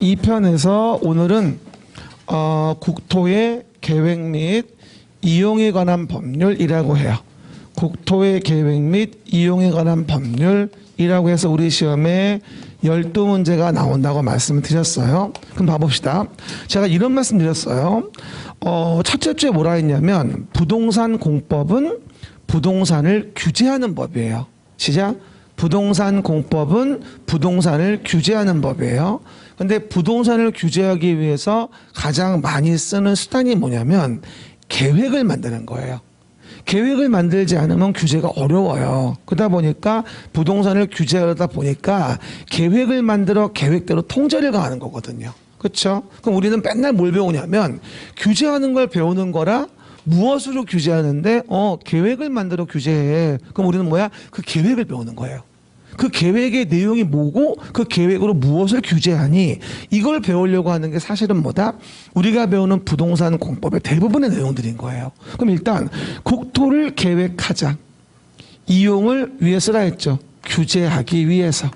이 편에서 오늘은 국토의 계획 및 이용에 관한 법률이라고 해요. 국토의 계획 및 이용에 관한 법률이라고 해서 우리 시험에 12문제가 나온다고 말씀을 드렸어요. 그럼 봐봅시다. 제가 이런 말씀 드렸어요. 첫째 주에 뭐라 했냐면 부동산 공법은 부동산을 규제하는 법이에요. 시작. 부동산 공법은 부동산을 규제하는 법이에요. 근데 부동산을 규제하기 위해서 가장 많이 쓰는 수단이 뭐냐면 계획을 만드는 거예요. 계획을 만들지 않으면 규제가 어려워요. 그러다 보니까 부동산을 규제하다 보니까 계획을 만들어 계획대로 통제를 가하는 거거든요. 그렇죠? 그럼 우리는 맨날 뭘 배우냐면 규제하는 걸 배우는 거라 무엇으로 규제하는데 계획을 만들어 규제해. 그럼 우리는 뭐야? 그 계획을 배우는 거예요. 그 계획의 내용이 뭐고 그 계획으로 무엇을 규제하니 이걸 배우려고 하는 게 사실은 뭐다? 우리가 배우는 부동산 공법의 대부분의 내용들인 거예요. 그럼 일단 국토를 계획하자. 이용을 위해서라 했죠. 규제하기 위해서.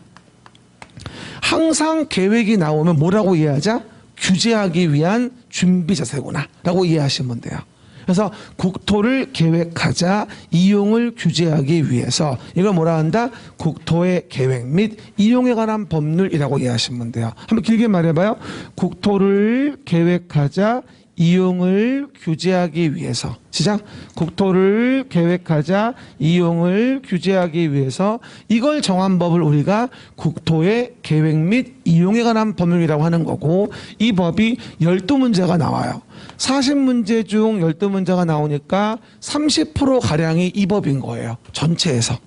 항상 계획이 나오면 뭐라고 이해하자? 규제하기 위한 준비자세구나 라고 이해하시면 돼요. 그래서 국토를 계획하자, 이용을 규제하기 위해서 이걸 뭐라 한다? 국토의 계획 및 이용에 관한 법률이라고 이해하시면 돼요. 한번 길게 말해봐요. 국토를 계획하자, 이용을 규제하기 위해서. 시작. 국토를 계획하자, 이용을 규제하기 위해서 이걸 정한 법을 우리가 국토의 계획 및 이용에 관한 법률이라고 하는 거고 이 법이 12문제가 나와요. 40문제 중 12문제가 나오니까 30%가량이 이 법인 거예요. 전체에서.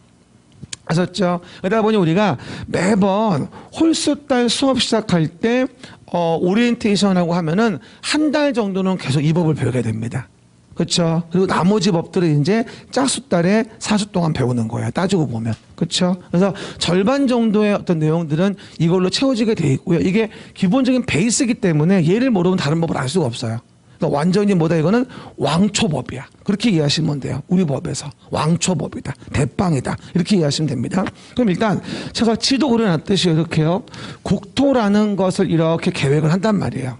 아셨죠? 그러다 보니 우리가 매번 홀수달 수업 시작할 때 오리엔테이션하고 하면은 한 달 정도는 계속 이 법을 배우게 됩니다. 그렇죠? 그리고 나머지 법들은 이제 짝수달에 4주 동안 배우는 거예요. 따지고 보면. 그렇죠? 그래서 절반 정도의 어떤 내용들은 이걸로 채워지게 돼 있고요. 이게 기본적인 베이스이기 때문에 얘를 모르면 다른 법을 알 수가 없어요. 그러니까 완전히 뭐다 이거는 왕초법이야. 그렇게 이해하시면 돼요. 우리 법에서 왕초법이다. 대빵이다. 이렇게 이해하시면 됩니다. 그럼 일단 제가 지도 그려놨듯이 이렇게요. 국토라는 것을 이렇게 계획을 한단 말이에요.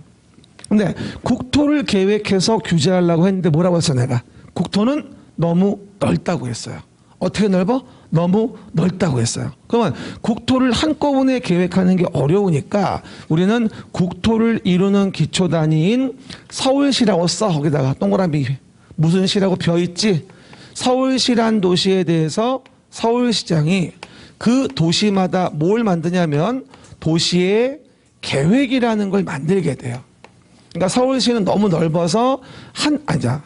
근데 국토를 계획해서 규제하려고 했는데 뭐라고 했어 내가? 국토는 너무 넓다고 했어요. 어떻게 넓어? 너무 넓다고 했어요. 그러면 국토를 한꺼번에 계획하는 게 어려우니까 우리는 국토를 이루는 기초 단위인 서울시라고 써. 거기다가 동그라미 무슨 시라고 벼 있지? 서울시란 도시에 대해서 서울시장이 그 도시마다 뭘 만드냐면 도시의 계획이라는 걸 만들게 돼요. 그러니까 서울시는 너무 넓어서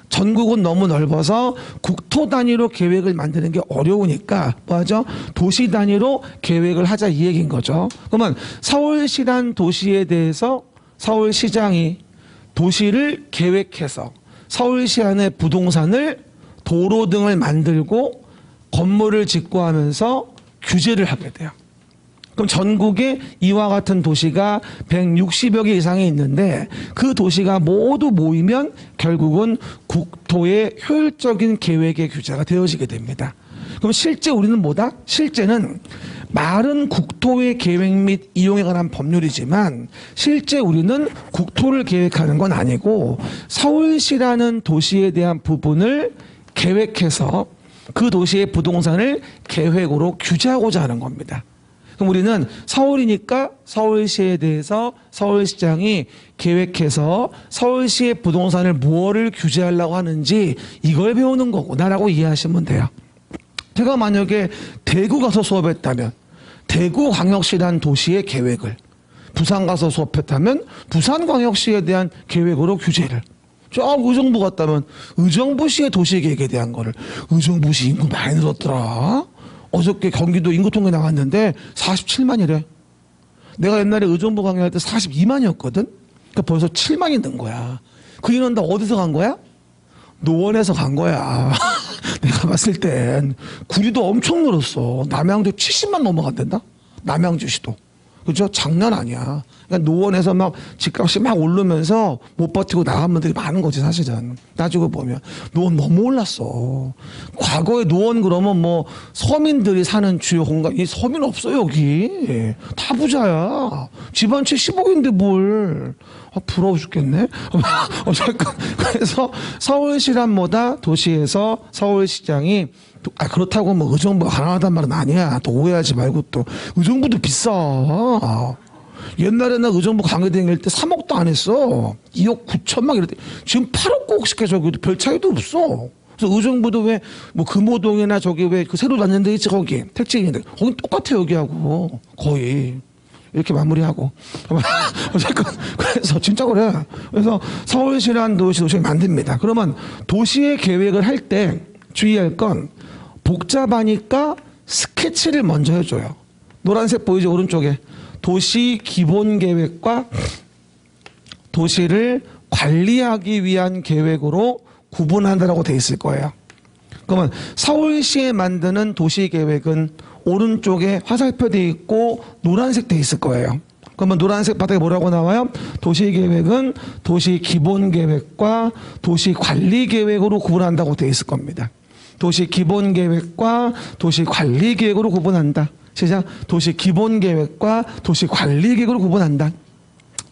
전국은 너무 넓어서 국토 단위로 계획을 만드는 게 어려우니까 뭐하죠? 도시 단위로 계획을 하자 이 얘기인 거죠. 그러면 서울시란 도시에 대해서 서울시장이 도시를 계획해서 서울시 안에 부동산을 도로 등을 만들고 건물을 짓고 하면서 규제를 하게 돼요. 그럼 전국에 이와 같은 도시가 160여 개 이상이 있는데 그 도시가 모두 모이면 결국은 국토의 효율적인 계획의 규제가 되어지게 됩니다. 그럼 실제 우리는 뭐다? 실제는 말은 국토의 계획 및 이용에 관한 법률이지만 실제 우리는 국토를 계획하는 건 아니고 서울시라는 도시에 대한 부분을 계획해서 그 도시의 부동산을 계획으로 규제하고자 하는 겁니다. 그럼 우리는 서울이니까 서울시에 대해서 서울시장이 계획해서 서울시의 부동산을 무엇을 규제하려고 하는지 이걸 배우는 거구나라고 이해하시면 돼요. 제가 만약에 대구 가서 수업했다면 대구광역시라는 도시의 계획을 부산 가서 수업했다면 부산광역시에 대한 계획으로 규제를 의정부 갔다면 의정부시의 도시계획에 대한 거를 의정부시 인구 많이 늘었더라. 어저께 경기도 인구통계 나왔는데 47만이래. 내가 옛날에 의정부 강의할 때 42만이었거든. 그러니까 벌써 7만이 는 거야. 그 인원 다 어디서 간 거야? 노원에서 간 거야. 내가 봤을 땐 구리도 엄청 늘었어. 남양주 70만 넘어간단다. 남양주시도. 그죠? 장난 아니야. 그러니까 노원에서 막 집값이 막 오르면서 못 버티고 나간 분들이 많은 거지, 사실은. 나중에 보면. 노원 너무 올랐어. 과거에 노원 그러면 뭐 서민들이 사는 주요 공간, 이 서민 없어, 여기. 다 부자야. 집 한 채 10억인데 뭘. 부러워 죽겠네. 어쨌건. 그래서 서울시란 뭐다? 도시에서 서울시장이 그렇다고 뭐 의정부가 가난하단 말은 아니야. 또 오해하지 말고 또 의정부도 비싸. 옛날에 나 의정부 강의 다닐 때 3억도 안 했어. 2억 9천막 이럴 때 지금 8억 9억씩 해. 저기 별 차이도 없어. 그래서 의정부도 왜 뭐 금호동이나 저기 왜 그 새로 났는 데 있지 거기 택지 있는데 거긴 똑같아 여기하고 거의. 이렇게 마무리하고. 어쨌건, 그래서 진짜 그래. 그래서 서울시란 도시를 만듭니다. 그러면 도시의 계획을 할 때 주의할 건 복잡하니까 스케치를 먼저 해줘요. 노란색 보이죠? 오른쪽에. 도시 기본 계획과 도시를 관리하기 위한 계획으로 구분한다라고 돼 있을 거예요. 그러면 서울시에 만드는 도시 계획은 오른쪽에 화살표 돼 있고 노란색 돼 있을 거예요. 그러면 노란색 바닥에 뭐라고 나와요? 도시 계획은 도시 기본 계획과 도시 관리 계획으로 구분한다고 돼 있을 겁니다. 도시 기본 계획과 도시 관리 계획으로 구분한다. 시작. 도시 기본 계획과 도시 관리 계획으로 구분한다.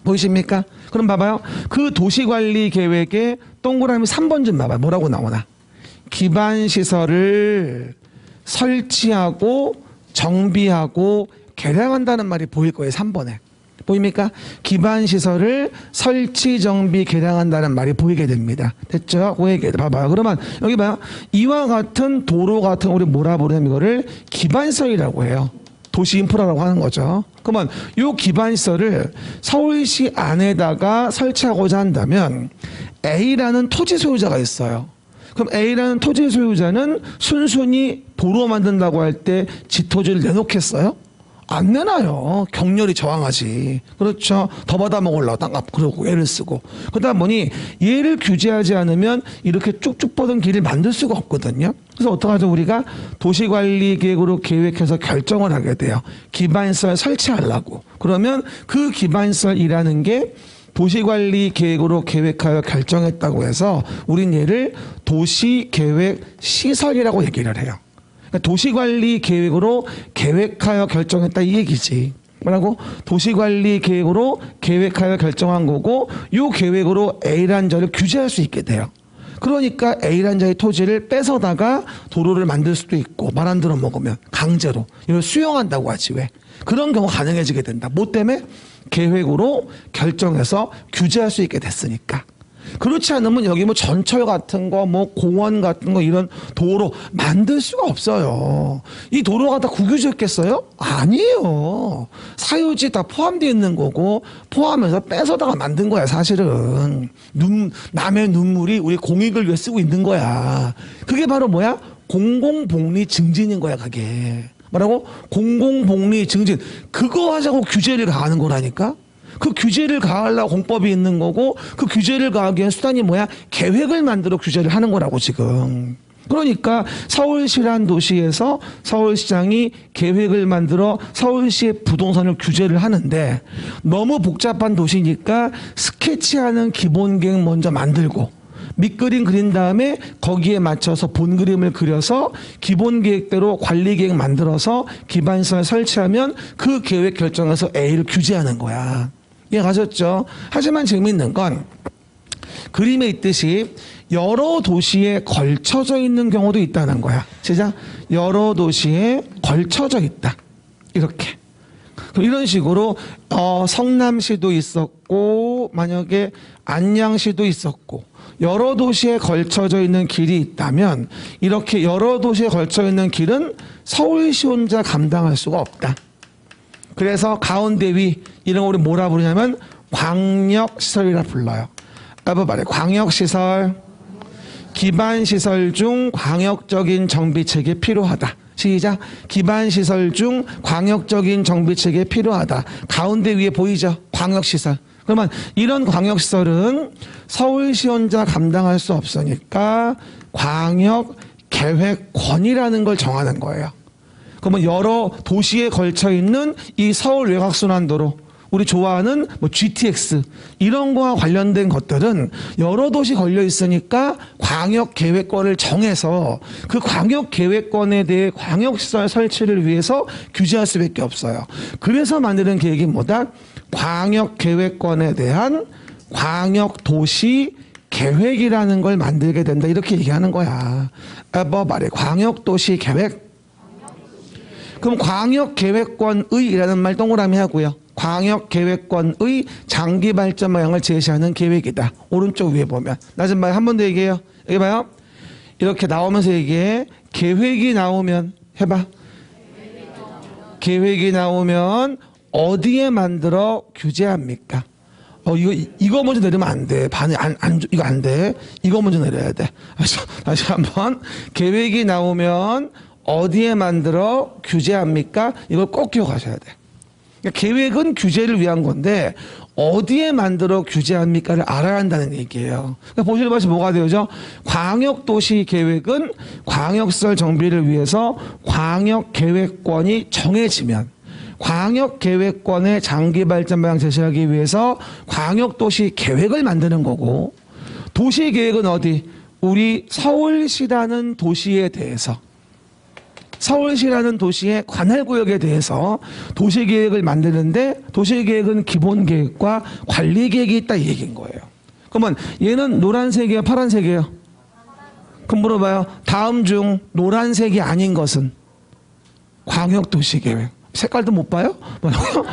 보이십니까? 그럼 봐봐요. 그 도시 관리 계획에 동그라미 3번 좀 봐봐요. 뭐라고 나오나? 기반 시설을 설치하고 정비하고 개량한다는 말이 보일 거예요. 3번에. 보입니까? 기반 시설을 설치, 정비, 개량한다는 말이 보이게 됩니다. 됐죠? 그 얘기 봐봐요. 그러면 여기 봐요. 이와 같은 도로 같은 우리 뭐라 부르냐면 이거를 기반시설이라고 해요. 도시 인프라라고 하는 거죠. 그러면 이 기반시설을 서울시 안에다가 설치하고자 한다면 A라는 토지 소유자가 있어요. 그럼 A라는 토지 소유자는 순순히 도로 만든다고 할 때 지 토지를 내놓겠어요? 안 내놔요. 격렬히 저항하지. 그렇죠. 더 받아먹으려고 땅값 그러고 애를 쓰고. 그러다 보니 얘를 규제하지 않으면 이렇게 쭉쭉 뻗은 길을 만들 수가 없거든요. 그래서 어떡하죠? 우리가 도시관리계획으로 계획해서 결정을 하게 돼요. 기반시설 설치하려고. 그러면 그 기반시설이라는 게 도시관리계획으로 계획하여 결정했다고 해서 우린 얘를 도시계획시설이라고 얘기를 해요. 그러니까 도시관리계획으로 계획하여 결정했다 이 얘기지. 뭐라고? 도시관리계획으로 계획하여 결정한 거고 이 계획으로 A라는 자를 규제할 수 있게 돼요. 그러니까 A라는 자의 토지를 뺏어다가 도로를 만들 수도 있고 말 안 들어 먹으면 강제로 이걸 수용한다고 하지 왜. 그런 경우 가능해지게 된다. 뭐 때문에? 계획으로 결정해서 규제할 수 있게 됐으니까. 그렇지 않으면 여기 뭐 전철 같은 거, 뭐 공원 같은 거 이런 도로 만들 수가 없어요. 이 도로가 다 국유지였겠어요? 아니에요. 사유지 다 포함되어 있는 거고 포함해서 뺏어다가 만든 거야 사실은. 남의 눈물이 우리 공익을 위해 쓰고 있는 거야. 그게 바로 뭐야? 공공복리 증진인 거야 그게. 뭐라고? 공공복리 증진. 그거 하자고 규제를 가하는 거라니까? 그 규제를 가하려고 공법이 있는 거고 그 규제를 가하기 위한 수단이 뭐야? 계획을 만들어 규제를 하는 거라고 지금. 그러니까 서울시란 도시에서 서울시장이 계획을 만들어 서울시의 부동산을 규제를 하는데 너무 복잡한 도시니까 스케치하는 기본 계획 먼저 만들고 밑그림 그린 다음에 거기에 맞춰서 본 그림을 그려서 기본 계획대로 관리 계획 만들어서 기반시설 설치하면 그 계획 결정해서 A를 규제하는 거야. 이해가셨죠? 하지만 재미있는 건 그림에 있듯이 여러 도시에 걸쳐져 있는 경우도 있다는 거야. 시작. 여러 도시에 걸쳐져 있다. 이렇게. 이런 식으로 성남시도 있었고 만약에 안양시도 있었고 여러 도시에 걸쳐져 있는 길이 있다면 이렇게 여러 도시에 걸쳐 있는 길은 서울시 혼자 감당할 수가 없다. 그래서 가운데 위 이런 거 우리 뭐라 부르냐면 광역시설이라 불러요. 여러분 말해 광역시설 기반시설 중 광역적인 정비체계 필요하다. 시작. 기반시설 중 광역적인 정비체계 필요하다. 가운데 위에 보이죠? 광역시설. 그러면 이런 광역시설은 서울시 혼자 감당할 수 없으니까 광역계획권이라는 걸 정하는 거예요. 그러면 여러 도시에 걸쳐 있는 이 서울 외곽순환도로, 우리 좋아하는 뭐 GTX 이런 거와 관련된 것들은 여러 도시 걸려 있으니까 광역 계획권을 정해서 그 광역 계획권에 대해 광역시설 설치를 위해서 규제할 수밖에 없어요. 그래서 만드는 계획이 뭐다? 광역 계획권에 대한 광역 도시 계획이라는 걸 만들게 된다, 이렇게 얘기하는 거야. 뭐 말해, 광역 도시 계획. 그럼 광역계획권의라는 말 동그라미 하고요. 광역계획권의 장기 발전 방향을 제시하는 계획이다. 오른쪽 위에 보면. 낮은 말 한 번 더 얘기해요. 여기 봐요. 이렇게 나오면서 얘기해. 계획이 나오면 해봐. 계획이 나오면 어디에 만들어 규제합니까? 이거 먼저 내리면 안 돼. 이거 안 돼. 이거 먼저 내려야 돼. 다시 한번. 계획이 나오면 어디에 만들어 규제합니까? 이걸 꼭 기억하셔야 돼. 그러니까 계획은 규제를 위한 건데 어디에 만들어 규제합니까를 알아야 한다는 얘기예요. 그러니까 보실 것이 뭐가 되죠? 광역도시 계획은 광역시설 정비를 위해서 광역계획권이 정해지면, 광역계획권의 장기 발전 방향 제시하기 위해서 광역도시 계획을 만드는 거고, 도시계획은 어디? 우리 서울시라는 도시에 대해서, 서울시라는 도시의 관할구역에 대해서 도시계획을 만드는데, 도시계획은 기본계획과 관리계획이 있다, 이 얘기인 거예요. 그러면 얘는 노란색이에요, 파란색이에요? 그럼 물어봐요. 다음 중 노란색이 아닌 것은? 광역도시계획. 색깔도 못 봐요? 뭐라고요?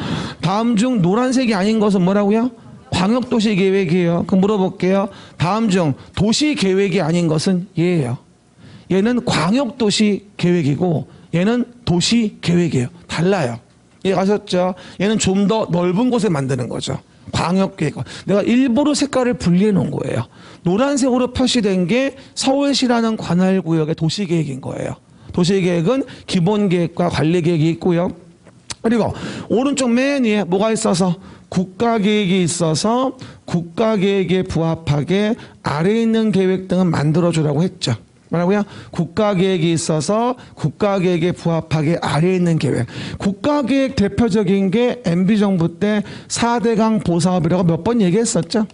다음 중 노란색이 아닌 것은 뭐라고요? 광역도시계획이에요. 그럼 물어볼게요. 다음 중 도시계획이 아닌 것은 얘예요. 얘는 광역도시계획이고 얘는 도시계획이에요. 달라요. 이해가셨죠? 얘는 좀 더 넓은 곳에 만드는 거죠. 광역계획. 내가 일부러 색깔을 분리해 놓은 거예요. 노란색으로 표시된 게 서울시라는 관할구역의 도시계획인 거예요. 도시계획은 기본계획과 관리계획이 있고요. 그리고 오른쪽 맨 위에 뭐가 있어서? 국가계획이 있어서 국가계획에 부합하게 아래에 있는 계획 등은 만들어주라고 했죠. 뭐라고요? 국가계획이 있어서 국가계획에 부합하게 아래에 있는 계획. 국가계획 대표적인 게 MB정부 때 4대강 보사업이라고 몇 번 얘기했었죠.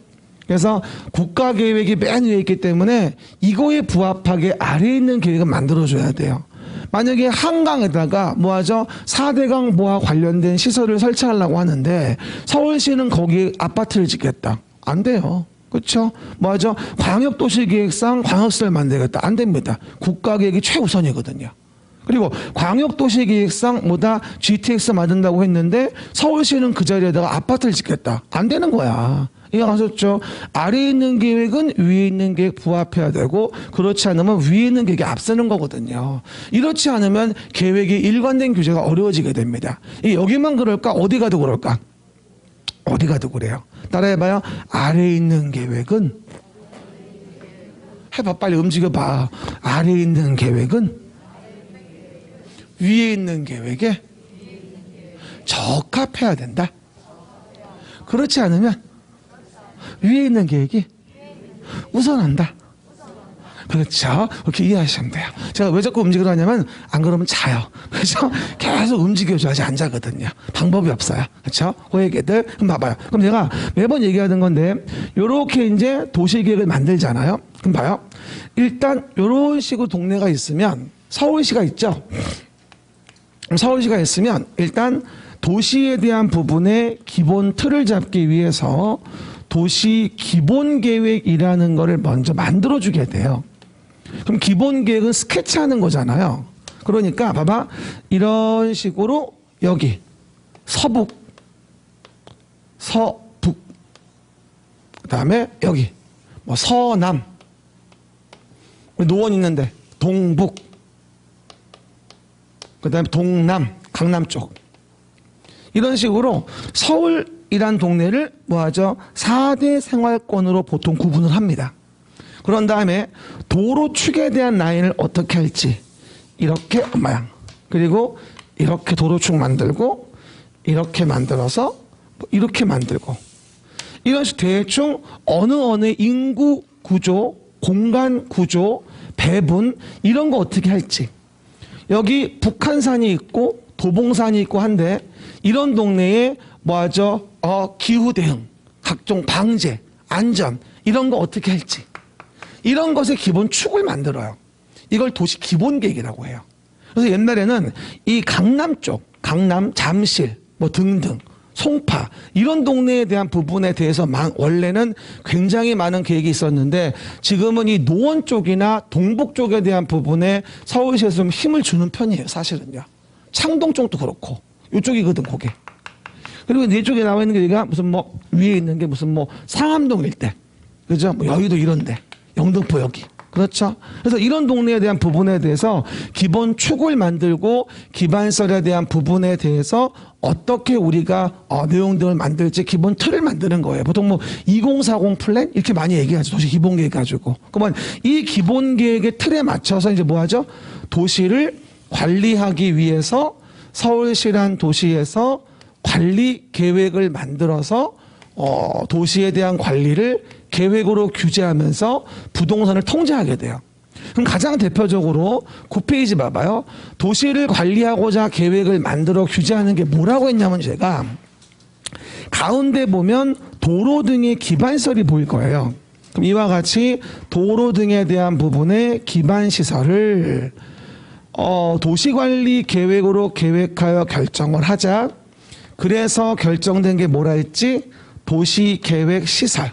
그래서 국가계획이 맨 위에 있기 때문에 이거에 부합하게 아래에 있는 계획을 만들어줘야 돼요. 만약에 한강에다가 뭐하죠? 4대강 보와 관련된 시설을 설치하려고 하는데 서울시는 거기에 아파트를 짓겠다. 안 돼요. 그렇죠? 뭐하죠? 광역도시계획상 광역시설 만들겠다. 안 됩니다. 국가계획이 최우선이거든요. 그리고 광역도시계획상 뭐다? GTX 만든다고 했는데 서울시는 그 자리에다가 아파트를 짓겠다. 안 되는 거야. 이해가셨죠? 아래에 있는 계획은 위에 있는 계획 부합해야 되고, 그렇지 않으면 위에 있는 계획이 앞서는 거거든요. 이렇지 않으면 계획이 일관된 규제가 어려워지게 됩니다. 여기만 그럴까? 어디 가도 그럴까? 어디 가도 그래요. 따라해봐요. 아래에 있는 계획은, 해봐, 빨리 움직여봐. 아래에 있는 계획은 위에 있는 계획에 적합해야 된다. 그렇지 않으면 위에 있는 계획이 우선한다. 그렇죠? 그렇게 이해하시면 돼요. 제가 왜 자꾸 움직이려 하냐면 안 그러면 자요. 그렇죠? 계속 움직여줘야지 안 자거든요. 방법이 없어요. 그렇죠? 호혜계들. 그럼 봐봐요. 그럼 제가 매번 얘기하는 건데, 요렇게 이제 도시계획을 만들잖아요. 그럼 봐요. 일단 요런 식으로 동네가 있으면, 서울시가 있죠? 서울시가 있으면 일단 도시에 대한 부분의 기본 틀을 잡기 위해서 도시 기본계획이라는 거를 먼저 만들어주게 돼요. 그럼 기본계획은 스케치하는 거잖아요. 그러니까 봐봐. 이런 식으로 여기 서북, 서북, 그 다음에 여기 뭐 서남, 노원 있는데 동북, 그 다음에 동남, 강남 쪽. 이런 식으로 서울이란 동네를 뭐하죠? 4대 생활권으로 보통 구분을 합니다. 그런 다음에 도로축에 대한 라인을 어떻게 할지, 이렇게 모양, 그리고 이렇게 도로축 만들고, 이렇게 만들어서 이렇게 만들고, 이런 식으로 대충 어느 인구 구조, 공간 구조, 배분, 이런 거 어떻게 할지, 여기 북한산이 있고 도봉산이 있고 한데 이런 동네에 뭐하죠? 기후 대응, 각종 방제, 안전 이런 거 어떻게 할지 이런 것의 기본 축을 만들어요. 이걸 도시 기본계획이라고 해요. 그래서 옛날에는 이 강남 쪽, 강남, 잠실 뭐 등등 송파 이런 동네에 대한 부분에 대해서 원래는 굉장히 많은 계획이 있었는데 지금은 이 노원 쪽이나 동북 쪽에 대한 부분에 서울시에서 좀 힘을 주는 편이에요. 사실은요. 창동 쪽도 그렇고 이쪽이거든 그게. 그리고 네 쪽에 나와 있는 게 여기가 무슨 뭐 위에 있는 게 무슨 뭐 상암동 일대 그죠? 뭐 여의도 이런데 영등포 여기 그렇죠? 그래서 이런 동네에 대한 부분에 대해서 기본 축을 만들고 기반설에 대한 부분에 대해서 어떻게 우리가 내용들을 만들지 기본 틀을 만드는 거예요. 보통 뭐 2040 플랜 이렇게 많이 얘기하죠. 도시 기본 계획 가지고. 그러면 이 기본 계획의 틀에 맞춰서 이제 뭐 하죠? 도시를 관리하기 위해서 서울시란 도시에서 관리 계획을 만들어서 도시에 대한 관리를 계획으로 규제하면서 부동산을 통제하게 돼요. 그럼 가장 대표적으로 9페이지 봐봐요. 도시를 관리하고자 계획을 만들어 규제하는 게 뭐라고 했냐면 제가 가운데 보면 도로 등의 기반시설이 보일 거예요. 그럼 이와 같이 도로 등에 대한 부분의 기반시설을 도시관리 계획으로 계획하여 결정을 하자. 그래서 결정된 게 뭐라 했지? 도시계획시설.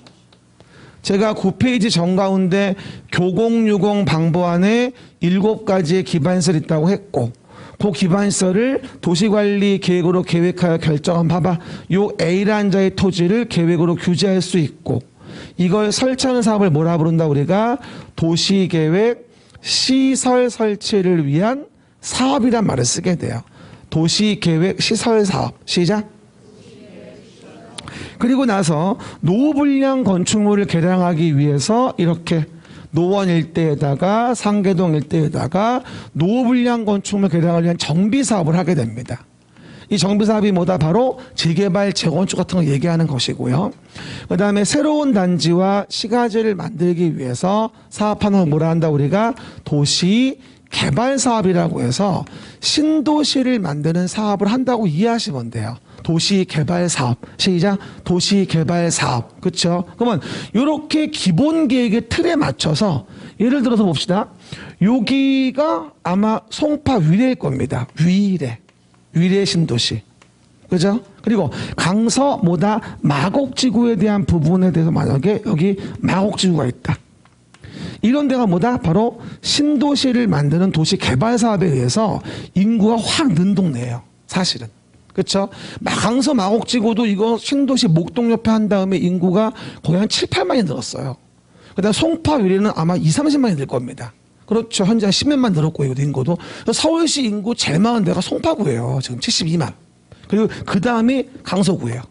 제가 9페이지 정가운데 교공유공 방법안에 7가지의 기반시설이 있다고 했고 그 기반시설을 도시관리 계획으로 계획하여 결정한 봐봐. 요 A라는 자의 토지를 계획으로 규제할 수 있고 이걸 설치하는 사업을 뭐라 부른다 우리가? 도시계획 시설 설치를 위한 사업이란 말을 쓰게 돼요. 도시계획 시설 사업. 시작. 그리고 나서 노후불량 건축물을 개량하기 위해서 이렇게 노원 일대에다가 상계동 일대에다가 노후불량 건축물 개량을 위한 정비사업을 하게 됩니다. 이 정비사업이 뭐다? 바로 재개발, 재건축 같은 걸 얘기하는 것이고요. 그 다음에 새로운 단지와 시가지를 만들기 위해서 사업하는 걸 뭐라 한다 우리가? 도시 개발 사업이라고 해서 신도시를 만드는 사업을 한다고 이해하시면 돼요. 도시 개발 사업. 시작. 도시 개발 사업. 그렇죠? 그러면 이렇게 기본 계획의 틀에 맞춰서 예를 들어서 봅시다. 여기가 아마 송파 위례일 겁니다. 위례 신도시. 그죠? 그리고 강서 뭐다? 마곡지구에 대한 부분에 대해서 만약에 여기 마곡지구가 있다. 이런 데가 뭐다? 바로 신도시를 만드는 도시 개발 사업에 의해서 인구가 확 는 동네예요. 사실은. 그렇죠? 강서 마곡지구도 이거 신도시 목동 옆에 한 다음에 인구가 거의 한 7, 8만이 늘었어요. 그다음 송파 위례는 아마 2, 30만이 늘 겁니다. 그렇죠. 현재 한 10몇만 늘었고 이거 인구도. 서울시 인구 제일 많은 데가 송파구예요. 지금 72만. 그리고 그 다음이 강서구예요.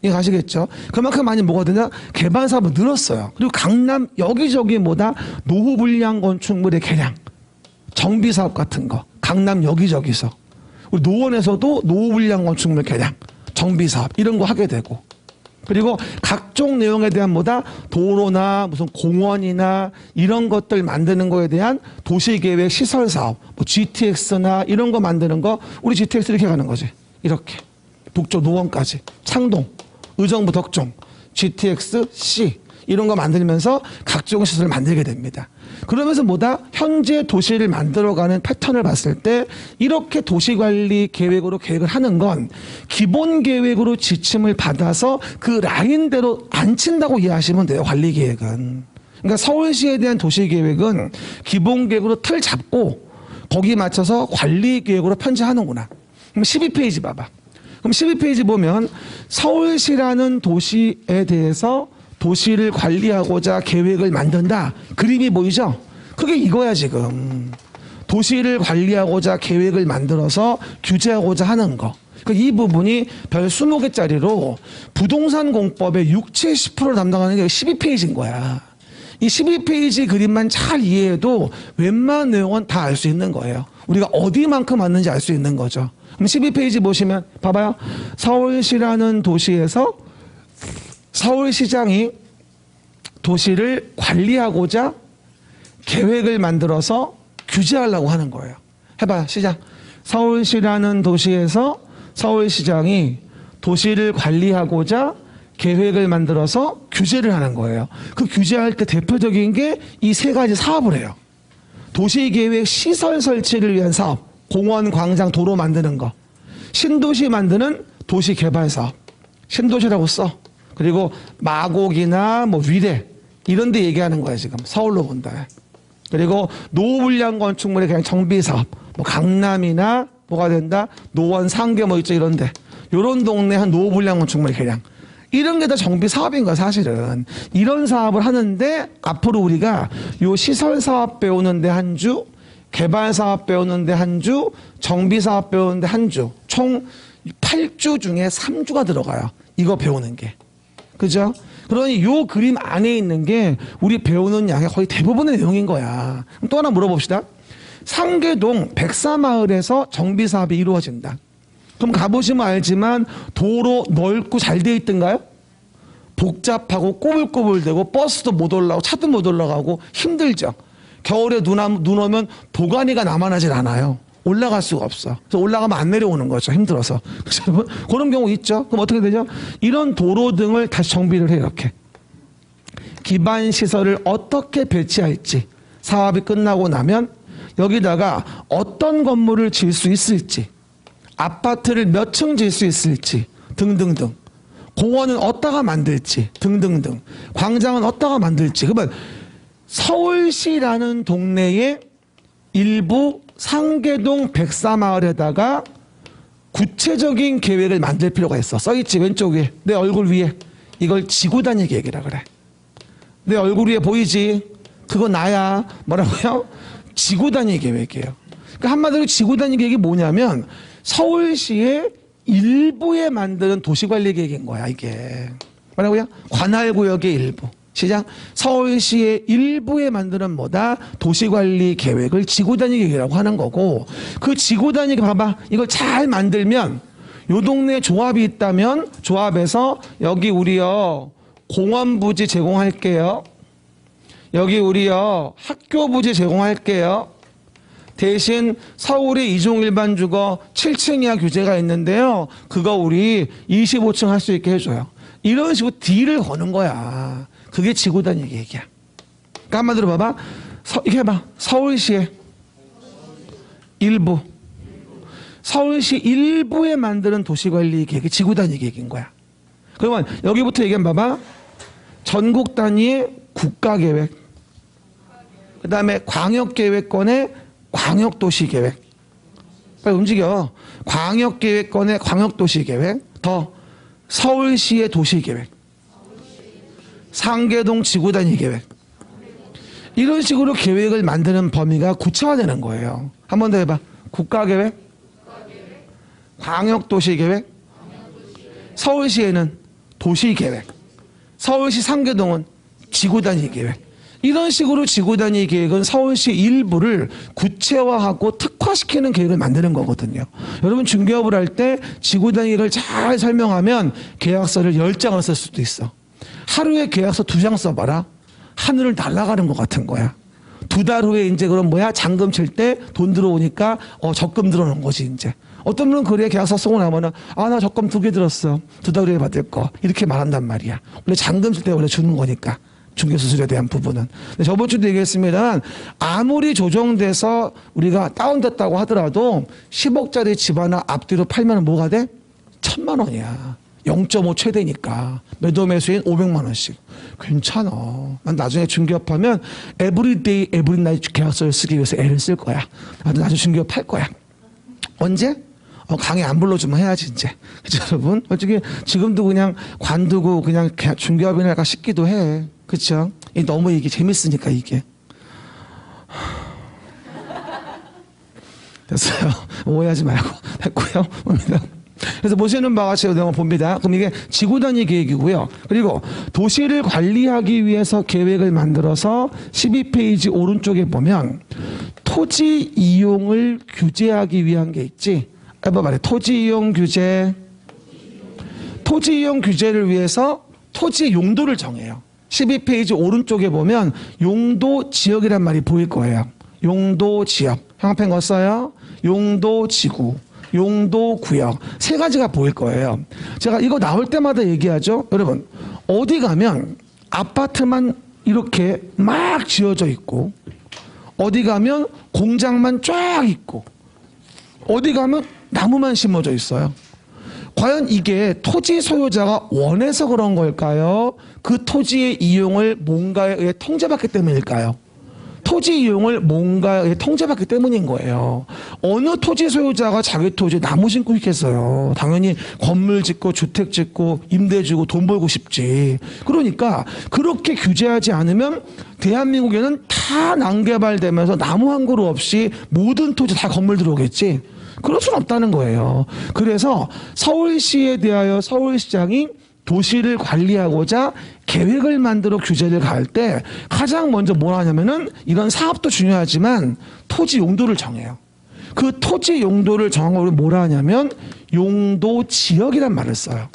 이해 가시겠죠? 그만큼 많이 뭐가 되냐? 개발 사업은 늘었어요. 그리고 강남 여기저기 뭐다? 노후불량 건축물의 개량, 정비 사업 같은 거. 강남 여기저기서. 우리 노원에서도 노후불량 건축물 개량, 정비 사업 이런 거 하게 되고. 그리고 각종 내용에 대한 뭐다? 도로나 무슨 공원이나 이런 것들 만드는 거에 대한 도시계획 시설 사업, 뭐 GTX나 이런 거 만드는 거 우리 GTX 이렇게 가는 거지. 이렇게. 북쪽 노원까지. 창동. 의정부 덕종, GTX, C 이런 거 만들면서 각종 시설을 만들게 됩니다. 그러면서 뭐다? 현재 도시를 만들어가는 패턴을 봤을 때 이렇게 도시관리 계획으로 계획을 하는 건 기본 계획으로 지침을 받아서 그 라인대로 안 친다고 이해하시면 돼요. 관리 계획은. 그러니까 서울시에 대한 도시계획은 기본 계획으로 틀 잡고 거기에 맞춰서 관리 계획으로 편제하는구나. 그럼 12페이지 봐봐. 그럼 12페이지 보면 서울시라는 도시에 대해서 도시를 관리하고자 계획을 만든다. 그림이 보이죠? 그게 이거야 지금. 도시를 관리하고자 계획을 만들어서 규제하고자 하는 거. 그러니까 이 부분이 별 20개짜리로 부동산 공법의 60, 70%를 담당하는 게 12페이지인 거야. 이 12페이지 그림만 잘 이해해도 웬만한 내용은 다 알 수 있는 거예요. 우리가 어디만큼 왔는지 알 수 있는 거죠. 그럼 12페이지 보시면 봐봐요. 서울시라는 도시에서 서울시장이 도시를 관리하고자 계획을 만들어서 규제하려고 하는 거예요. 해봐. 시작. 서울시라는 도시에서 서울시장이 도시를 관리하고자 계획을 만들어서 규제를 하는 거예요. 그 규제할 때 대표적인 게 이 세 가지 사업을 해요. 도시계획 시설 설치를 위한 사업, 공원, 광장, 도로 만드는 거. 신도시 만드는 도시개발사업. 신도시라고 써. 그리고 마곡이나 뭐 위례 이런 데 얘기하는 거야 지금. 서울로 본다. 그리고 노후불량 건축물의 그냥 정비사업. 뭐 강남이나 뭐가 된다? 노원, 상계 뭐 있죠 이런데. 요런 동네 한 노후불량 건축물 그냥. 이런 게 다 정비 사업인 거야 사실은. 이런 사업을 하는데 앞으로 우리가 요 시설 사업 배우는데 한 주, 개발 사업 배우는데 한 주, 정비 사업 배우는데 한 주, 총 8주 중에 3주가 들어가요. 이거 배우는 게. 그죠? 그러니 요 그림 안에 있는 게 우리 배우는 양의 거의 대부분의 내용인 거야. 그럼 또 하나 물어봅시다. 상계동 백사마을에서 정비 사업이 이루어진다. 그럼 가보시면 알지만 도로 넓고 잘 돼 있던가요? 복잡하고 꼬불꼬불되고 버스도 못 올라가고 차도 못 올라가고 힘들죠. 겨울에 눈 오면 도가니가 남아나질 않아요. 올라갈 수가 없어. 그래서 올라가면 안 내려오는 거죠. 힘들어서. 그래서 여러분 그런 경우 있죠. 그럼 어떻게 되죠? 이런 도로 등을 다시 정비를 해요. 이렇게. 기반 시설을 어떻게 배치할지 사업이 끝나고 나면 여기다가 어떤 건물을 지을 수 있을지 아파트를 몇 층 지을 수 있을지 등등등. 공원은 어디다가 만들지 등등등. 광장은 어디다가 만들지. 그러면 서울시라는 동네의 일부 상계동 백사마을에다가 구체적인 계획을 만들 필요가 있어. 써있지 왼쪽 위에. 내 얼굴 위에. 이걸 지구단위 계획이라 그래. 내 얼굴 위에 보이지? 그거 나야. 뭐라고요? 지구단위 계획이에요. 그러니까 한마디로 지구단위 계획이 뭐냐면 서울시의 일부에 만드는 도시관리 계획인 거야 이게. 뭐라고요? 관할구역의 일부. 시작. 서울시의 일부에 만드는 뭐다? 도시관리 계획을 지구단위 계획이라고 하는 거고, 그 지구단위 봐봐. 이걸 잘 만들면 요 동네에 조합이 있다면 조합에서 여기 우리요 공원 부지 제공할게요. 여기 우리요 학교 부지 제공할게요. 대신 서울에 2종 일반 주거 7층 이하 규제가 있는데요. 그거 우리 25층 할 수 있게 해줘요. 이런 식으로 딜을 거는 거야. 그게 지구단위 얘기야. 그러니까 한마디로 봐봐. 이렇게 해봐. 서울시의 일부. 서울시 일부에 만드는 도시관리 계획이 지구단위 계획인 거야. 그러면 여기부터 얘기하면 봐봐. 전국 단위의 국가계획. 그 다음에 광역계획권의 광역도시계획. 빨리 움직여. 광역계획권의 광역도시계획. 더 서울시의 도시계획. 상계동 지구단위 계획. 이런 식으로 계획을 만드는 범위가 구체화되는 거예요. 한 번 더 해봐. 국가계획, 광역도시계획, 서울시에는 도시계획, 서울시 상계동은 지구단위 계획. 이런 식으로 지구단위 계획은 서울시 일부를 구체화하고 특화시키는 계획을 만드는 거거든요. 여러분 중개업을 할 때 지구단위 계획을 잘 설명하면 계약서를 10장을 쓸 수도 있어. 하루에 계약서 2장 써봐라. 하늘을 날아가는 것 같은 거야. 2달 후에 이제 그럼 뭐야? 잔금 칠 때 돈 들어오니까 적금 들어오는 거지 이제. 어떤 분은 그래 계약서 쓰고 나면은 나 적금 2개 들었어. 2달 후에 받을 거. 이렇게 말한단 말이야. 원래 잔금 칠 때 원래 주는 거니까. 중개수수료에 대한 부분은. 저번 주도 얘기했습니다만 아무리 조정돼서 우리가 다운됐다고 하더라도 10억짜리 집 하나 앞뒤로 팔면 뭐가 돼? 1,000만 원이야. 0.5 최대니까. 매도 매수인 500만 원씩. 괜찮아. 난 나중에 중개업하면 에브리데이 에브리나잇 계약서를 쓰기 위해서 애를 쓸 거야. 나도 나중에 중개업 할 거야. 언제? 강의 안 불러주면 해야지 이제. 그쵸 여러분? 솔직히 지금도 그냥 관두고 그냥 중개업이나 할까 싶기도 해. 그쵸? 너무 이게 재밌으니까 이게. 됐어요. 오해하지 말고. 됐고요. 그래서 보시는 바와 같이 내용 봅니다. 그럼 이게 지구단위 계획이고요. 그리고 도시를 관리하기 위해서 계획을 만들어서 12페이지 오른쪽에 보면 토지 이용을 규제하기 위한 게 있지. 해봐 말해. 토지 이용 규제. 토지 이용 규제를 위해서 토지의 용도를 정해요. 12페이지 오른쪽에 보면 용도 지역이란 말이 보일 거예요. 용도 지역. 형광펜 거 써요. 용도지구, 용도구역 세 가지가 보일 거예요. 제가 이거 나올 때마다 얘기하죠. 여러분 어디 가면 아파트만 이렇게 막 지어져 있고 어디 가면 공장만 쫙 있고 어디 가면 나무만 심어져 있어요. 과연 이게 토지 소유자가 원해서 그런 걸까요? 그 토지의 이용을 뭔가에 의해 통제받기 때문일까요? 토지 이용을 뭔가에 의해 통제받기 때문인 거예요. 어느 토지 소유자가 자기 토지에 나무 심고 있겠어요. 당연히 건물 짓고 주택 짓고 임대 주고 돈 벌고 싶지. 그러니까 그렇게 규제하지 않으면 대한민국에는 다 난개발되면서 나무 한 그루 없이 모든 토지 다 건물 들어오겠지. 그럴 수는 없다는 거예요. 그래서 서울시에 대하여 서울시장이 도시를 관리하고자 계획을 만들어 규제를 가할 때 가장 먼저 뭘 하냐면은 이런 사업도 중요하지만 토지 용도를 정해요. 그 토지 용도를 정한 걸 뭐라 하냐면 용도 지역이란 말을 써요.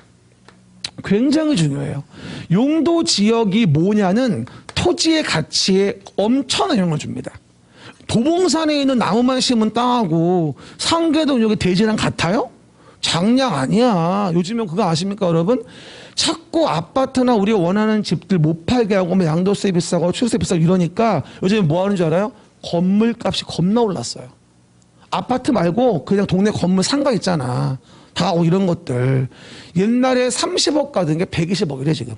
굉장히 중요해요. 용도 지역이 뭐냐는 토지의 가치에 엄청난 영향을 줍니다. 도봉산에 있는 나무만 심은 땅하고 상계동 여기 대지랑 같아요? 장량 아니야. 요즘엔 그거 아십니까 여러분? 자꾸 아파트나 우리가 원하는 집들 못 팔게 하고 뭐 양도세 비싸고 취득세 비싸고 이러니까 요즘에 뭐 하는 줄 알아요? 건물값이 겁나 올랐어요. 아파트 말고 그냥 동네 건물 상가 있잖아. 다 이런 것들. 옛날에 30억 가던 게 120억이래 지금.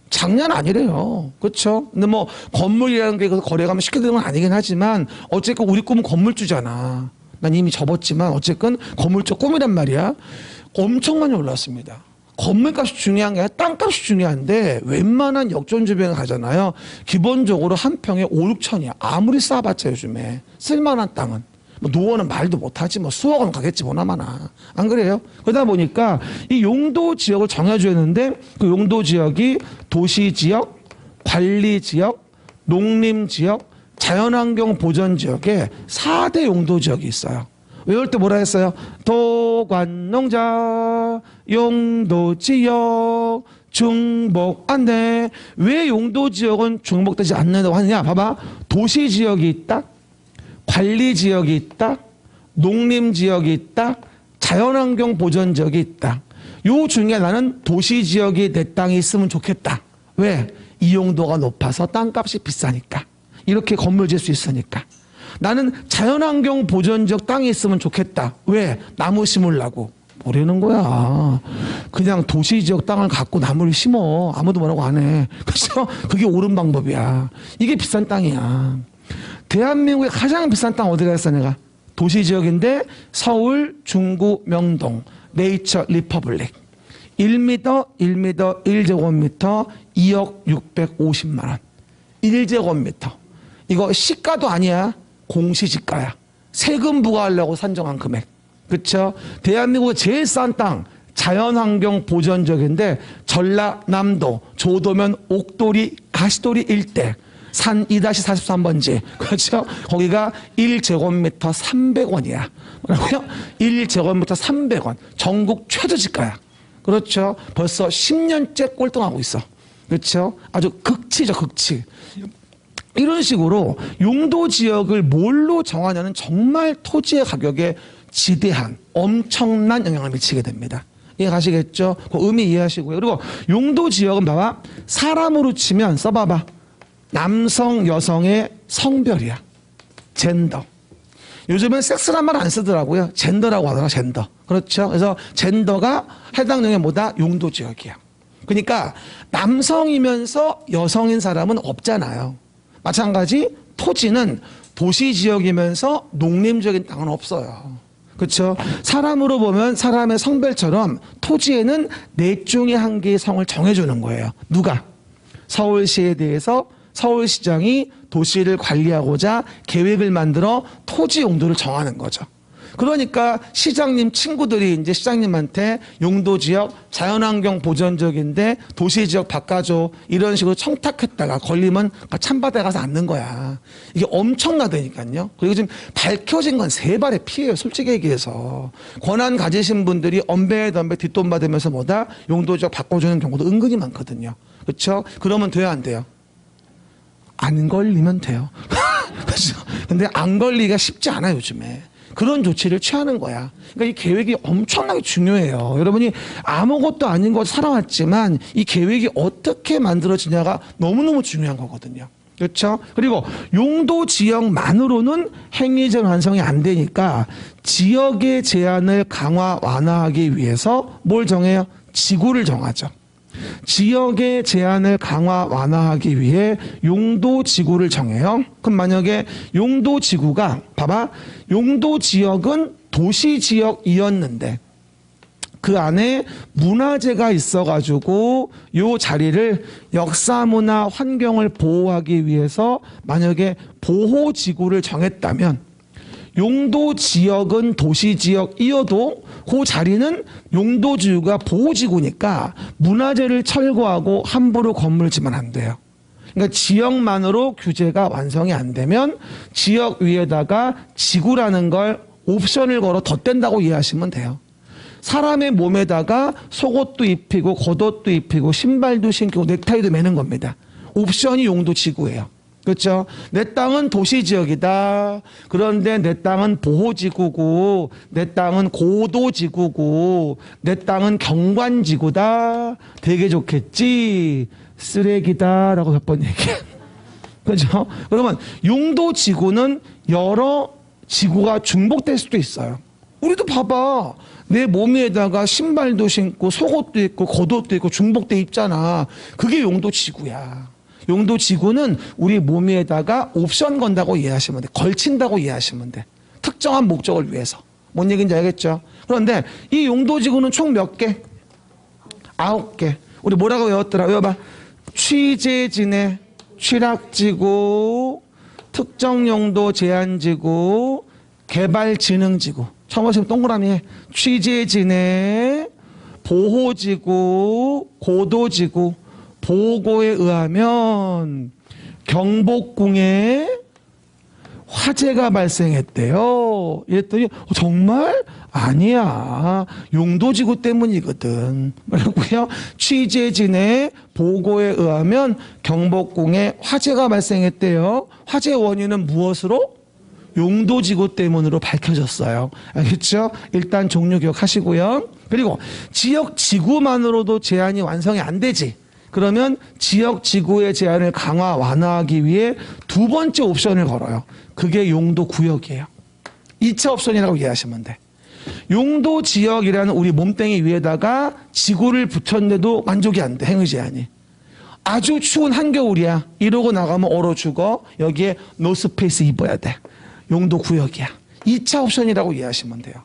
장난 아니래요. 그렇죠? 근데 뭐 건물이라는 게 거래가 쉽게 되는 건 아니긴 하지만 어쨌건 우리 꿈은 건물주잖아. 난 이미 접었지만 어쨌건 건물주 꿈이란 말이야. 엄청 많이 올랐습니다. 건물값이 중요한 게 아니라 땅값이 중요한데 웬만한 역전 주변에 가잖아요. 기본적으로 한 평에 5, 6천이야. 아무리 쌓아봤자 요즘에 쓸만한 땅은. 뭐 노원은 말도 못하지 뭐 수억은 가겠지 보나마나. 안 그래요? 그러다 보니까 이 용도 지역을 정해줘야 하는데 그 용도 지역이 도시지역, 관리지역, 농림지역, 자연환경 보전지역에 4대 용도 지역이 있어요. 외울 때 뭐라 했어요? 도관농자, 용도지역, 중복안내. 왜 용도지역은 중복되지 않는다고 하느냐? 봐봐. 도시지역이 있다. 관리지역이 있다. 농림지역이 있다. 자연환경 보전지역이 있다. 요 중에 나는 도시지역이 내 땅에 있으면 좋겠다. 왜? 이용도가 높아서 땅값이 비싸니까. 이렇게 건물 지을 수 있으니까. 나는 자연환경 보전지역 땅에 있으면 좋겠다. 왜? 나무 심으려고. 모르는 거야. 그냥 도시지역 땅을 갖고 나무를 심어. 아무도 뭐라고 안 해. 그렇죠? 그게 옳은 방법이야. 이게 비싼 땅이야. 대한민국의 가장 비싼 땅 어디가 있어 내가? 도시지역인데 서울, 중구, 명동, 네이처 리퍼블릭. 1m, 1제곱미터 2억 650만 원. 1제곱미터. 이거 시가도 아니야. 공시지가야. 세금 부과하려고 산정한 금액. 그렇죠? 대한민국의 제일 싼 땅 자연환경 보전지역인데 전라남도 조도면 옥돌이 가시돌이 일대 산 2-43번지. 그렇죠? 거기가 1제곱미터 300원이야. 뭐라고요? 1제곱미터 300원. 전국 최저지가야. 그렇죠? 벌써 10년째 꼴등하고 있어. 그렇죠? 아주 극치죠, 극치. 이런 식으로 용도 지역을 뭘로 정하냐는 정말 토지의 가격에 지대한 엄청난 영향을 미치게 됩니다. 이해 가시겠죠? 그 의미 이해하시고요. 그리고 용도 지역은 봐봐. 사람으로 치면 써봐봐. 남성, 여성의 성별이야. 젠더. 요즘은 섹스란 말 안 쓰더라고요. 젠더라고 하더라고요. 젠더. 그렇죠? 그래서 젠더가 해당 영역이 뭐다? 용도 지역이야. 그러니까 남성이면서 여성인 사람은 없잖아요. 마찬가지 토지는 도시지역이면서 농림적인 땅은 없어요. 그렇죠? 사람으로 보면 사람의 성별처럼 토지에는 넷 중에 한 개의 성을 정해주는 거예요. 누가? 서울시에 대해서 서울시장이 도시를 관리하고자 계획을 만들어 토지 용도를 정하는 거죠. 그러니까 시장님 친구들이 이제 시장님한테 용도지역 자연환경 보전지역인데 도시지역 바꿔줘 이런 식으로 청탁했다가 걸리면 찬바다에 가서 앉는 거야. 이게 엄청나다니까요. 그리고 지금 밝혀진 건 세 발의 피해예요. 솔직히 얘기해서. 권한 가지신 분들이 엄배덤배 뒷돈 받으면서 뭐다? 용도지역 바꿔주는 경우도 은근히 많거든요. 그렇죠? 그러면 돼야 안 돼요? 안 걸리면 돼요. 그렇죠? 근데 안 걸리기가 쉽지 않아요, 요즘에. 그런 조치를 취하는 거야. 그러니까 이 계획이 엄청나게 중요해요. 여러분이 아무것도 아닌 것 살아왔지만 이 계획이 어떻게 만들어지냐가 너무너무 중요한 거거든요. 그렇죠? 그리고 용도 지역만으로는 행위적 완성이 안 되니까 지역의 제한을 강화 완화하기 위해서 뭘 정해요? 지구를 정하죠. 지역의 제한을 강화 완화하기 위해 용도 지구를 정해요. 그럼 만약에 용도 지구가 봐봐, 용도 지역은 도시 지역이었는데 그 안에 문화재가 있어가지고 요 자리를 역사문화 환경을 보호하기 위해서 만약에 보호지구를 정했다면 용도 지역은 도시 지역이어도 그 자리는 용도 지구가 보호지구니까 문화재를 철거하고 함부로 건물 지면 안 돼요. 그러니까 지역만으로 규제가 완성이 안 되면 지역 위에다가 지구라는 걸 옵션을 걸어 덧댄다고 이해하시면 돼요. 사람의 몸에다가 속옷도 입히고 겉옷도 입히고 신발도 신고 넥타이도 매는 겁니다. 옵션이 용도 지구예요. 그렇죠? 내 땅은 도시지역이다. 그런데 내 땅은 보호지구고 내 땅은 고도지구고 내 땅은 경관지구다. 되게 좋겠지. 쓰레기다 라고 몇 번 얘기해. 그렇죠? 그러면 용도지구는 여러 지구가 중복될 수도 있어요. 우리도 봐봐. 내 몸 위에다가 신발도 신고 속옷도 입고 겉옷도 입고 중복돼 입잖아. 그게 용도지구야. 용도지구는 우리 몸 위에다가 옵션 건다고 이해하시면 돼. 걸친다고 이해하시면 돼. 특정한 목적을 위해서. 뭔 얘기인지 알겠죠? 그런데 이 용도지구는 총 몇 개? 9개. 우리 뭐라고 외웠더라? 외워봐. 취재진의 취락지구, 특정용도 제한지구, 개발진흥지구. 처음 보시면 동그라미 해. 취재진의 보호지구, 고도지구, 보고에 의하면 경복궁에 화재가 발생했대요. 이랬더니 정말? 아니야. 용도지구 때문이거든. 뭐라고요? 취재진의 보고에 의하면 경복궁에 화재가 발생했대요. 화재 원인은 무엇으로? 용도지구 때문으로 밝혀졌어요. 알겠죠? 일단 종류 기억하시고요. 그리고 지역 지구만으로도 제한이 완성이 안 되지. 그러면 지역 지구의 제한을 강화 완화하기 위해 두 번째 옵션을 걸어요. 그게 용도 구역이에요. 2차 옵션이라고 이해하시면 돼. 용도 지역이라는 우리 몸뚱이 위에다가 지구를 붙였는데도 만족이 안 돼. 행위 제한이. 아주 추운 한겨울이야. 이러고 나가면 얼어 죽어. 여기에 노스페이스 입어야 돼. 용도 구역이야. 2차 옵션이라고 이해하시면 돼요.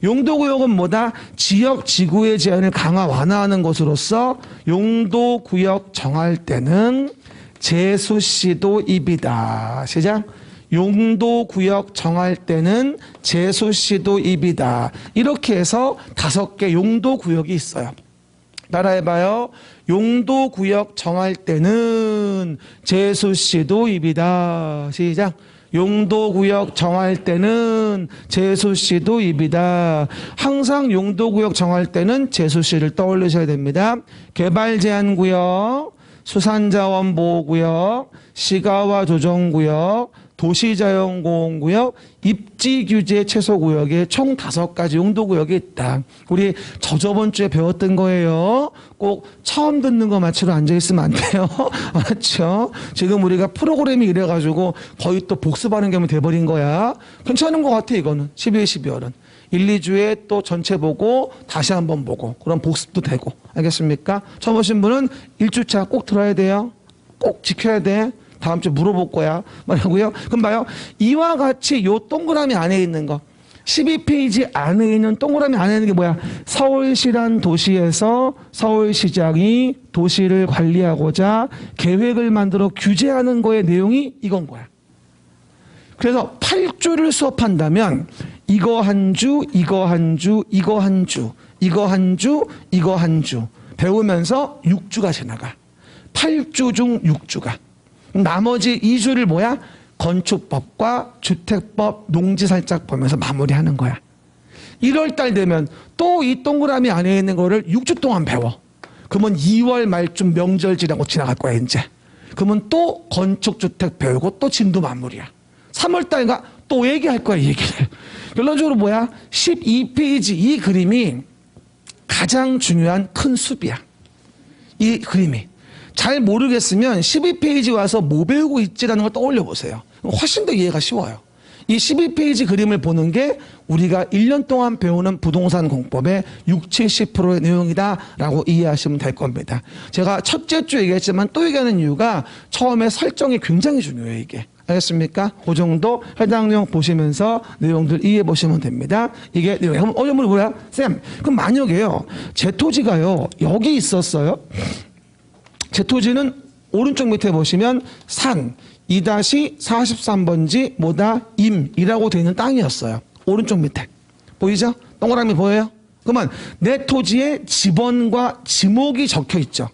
용도 구역은 뭐다? 지역 지구의 제한을 강화 완화하는 것으로서 용도 구역 정할 때는 제수시도 입이다. 시작. 용도 구역 정할 때는 제수시도 입이다. 이렇게 해서 5개 용도 구역이 있어요. 따라해봐요. 용도 구역 정할 때는 제수시도 입이다. 시작. 용도구역 정할 때는 제수시도 입이다. 항상 용도구역 정할 때는 제수시를 떠올리셔야 됩니다. 개발제한구역, 수산자원보호구역, 시가와 조정구역, 도시자연공원구역, 입지규제 최소구역에 총 5가지 용도구역이 있다. 우리 저번 주에 배웠던 거예요. 꼭 처음 듣는 거 맞추러 앉아있으면 안 돼요. 맞죠? 지금 우리가 프로그램이 이래가지고 거의 또 복습하는 경험이 돼버린 거야. 괜찮은 것 같아 이거는. 12월은. 1, 2주에 또 전체 보고 다시 한번 보고 그럼 복습도 되고. 알겠습니까? 처음 오신 분은 1주차 꼭 들어야 돼요. 꼭 지켜야 돼. 다음 주에 물어볼 거야. 뭐라고요? 그럼 봐요. 이와 같이 요 동그라미 안에 있는 거. 12페이지 안에 있는 동그라미 안에 있는 게 뭐야? 서울시란 도시에서 서울시장이 도시를 관리하고자 계획을 만들어 규제하는 거의 내용이 이건 거야. 그래서 8주를 수업한다면 이거 한 주, 이거 한 주, 이거 한 주, 이거 한 주, 이거 한 주 배우면서 6주가 지나가. 8주 중 6주가. 나머지 2주를 뭐야? 건축법과 주택법, 농지 살짝 보면서 마무리하는 거야. 1월 달 되면 또 이 동그라미 안에 있는 거를 6주 동안 배워. 그러면 2월 말쯤 명절 지나고 지나갈 거야 이제. 그러면 또 건축주택 배우고 또 진도 마무리야. 3월 달가 또 얘기할 거야, 이 얘기를. 결론적으로 뭐야? 12페이지 이 그림이 가장 중요한 큰 숲이야. 이 그림이. 잘 모르겠으면 12페이지 와서 뭐 배우고 있지라는 걸 떠올려 보세요. 훨씬 더 이해가 쉬워요. 이 12페이지 그림을 보는 게 우리가 1년 동안 배우는 부동산 공법의 60~70%의 내용이다라고 이해하시면 될 겁니다. 제가 첫째 주 얘기했지만 또 얘기하는 이유가 처음에 설정이 굉장히 중요해요, 이게. 알겠습니까? 그 정도 해당 내용 보시면서 내용들 이해해 보시면 됩니다. 이게 내용이. 그럼 어려운 뭐야? 쌤, 그럼 만약에요, 제 토지가요, 여기 있었어요. 제 토지는 오른쪽 밑에 보시면 산 2-43번지 뭐다? 임이라고 되어 있는 땅이었어요. 오른쪽 밑에. 보이죠? 동그라미 보여요? 그러면 내 토지에 지번과 지목이 적혀 있죠.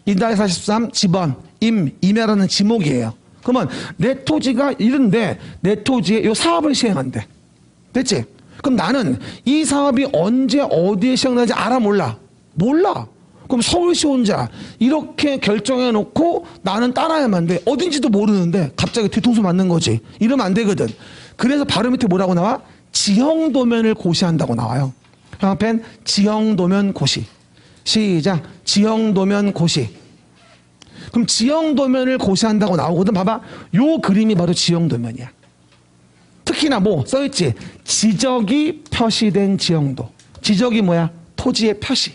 2-43 지번, 임이라는 지목이에요. 그러면 내 토지가 이런데 내 토지에 이 사업을 시행한대. 됐지? 그럼 나는 이 사업이 언제 어디에 시행되는지 알아 몰라? 몰라. 그럼 서울시 혼자 이렇게 결정해 놓고 나는 따라야만 돼. 어딘지도 모르는데 갑자기 뒤통수 맞는 거지. 이러면 안 되거든. 그래서 바로 밑에 뭐라고 나와? 지형도면을 고시한다고 나와요. 앞엔 지형도면 고시. 시작. 지형도면 고시. 그럼 지형도면을 고시한다고 나오거든. 봐봐. 요 그림이 바로 지형도면이야. 특히나 뭐 써있지? 지적이 표시된 지형도. 지적이 뭐야? 토지의 표시.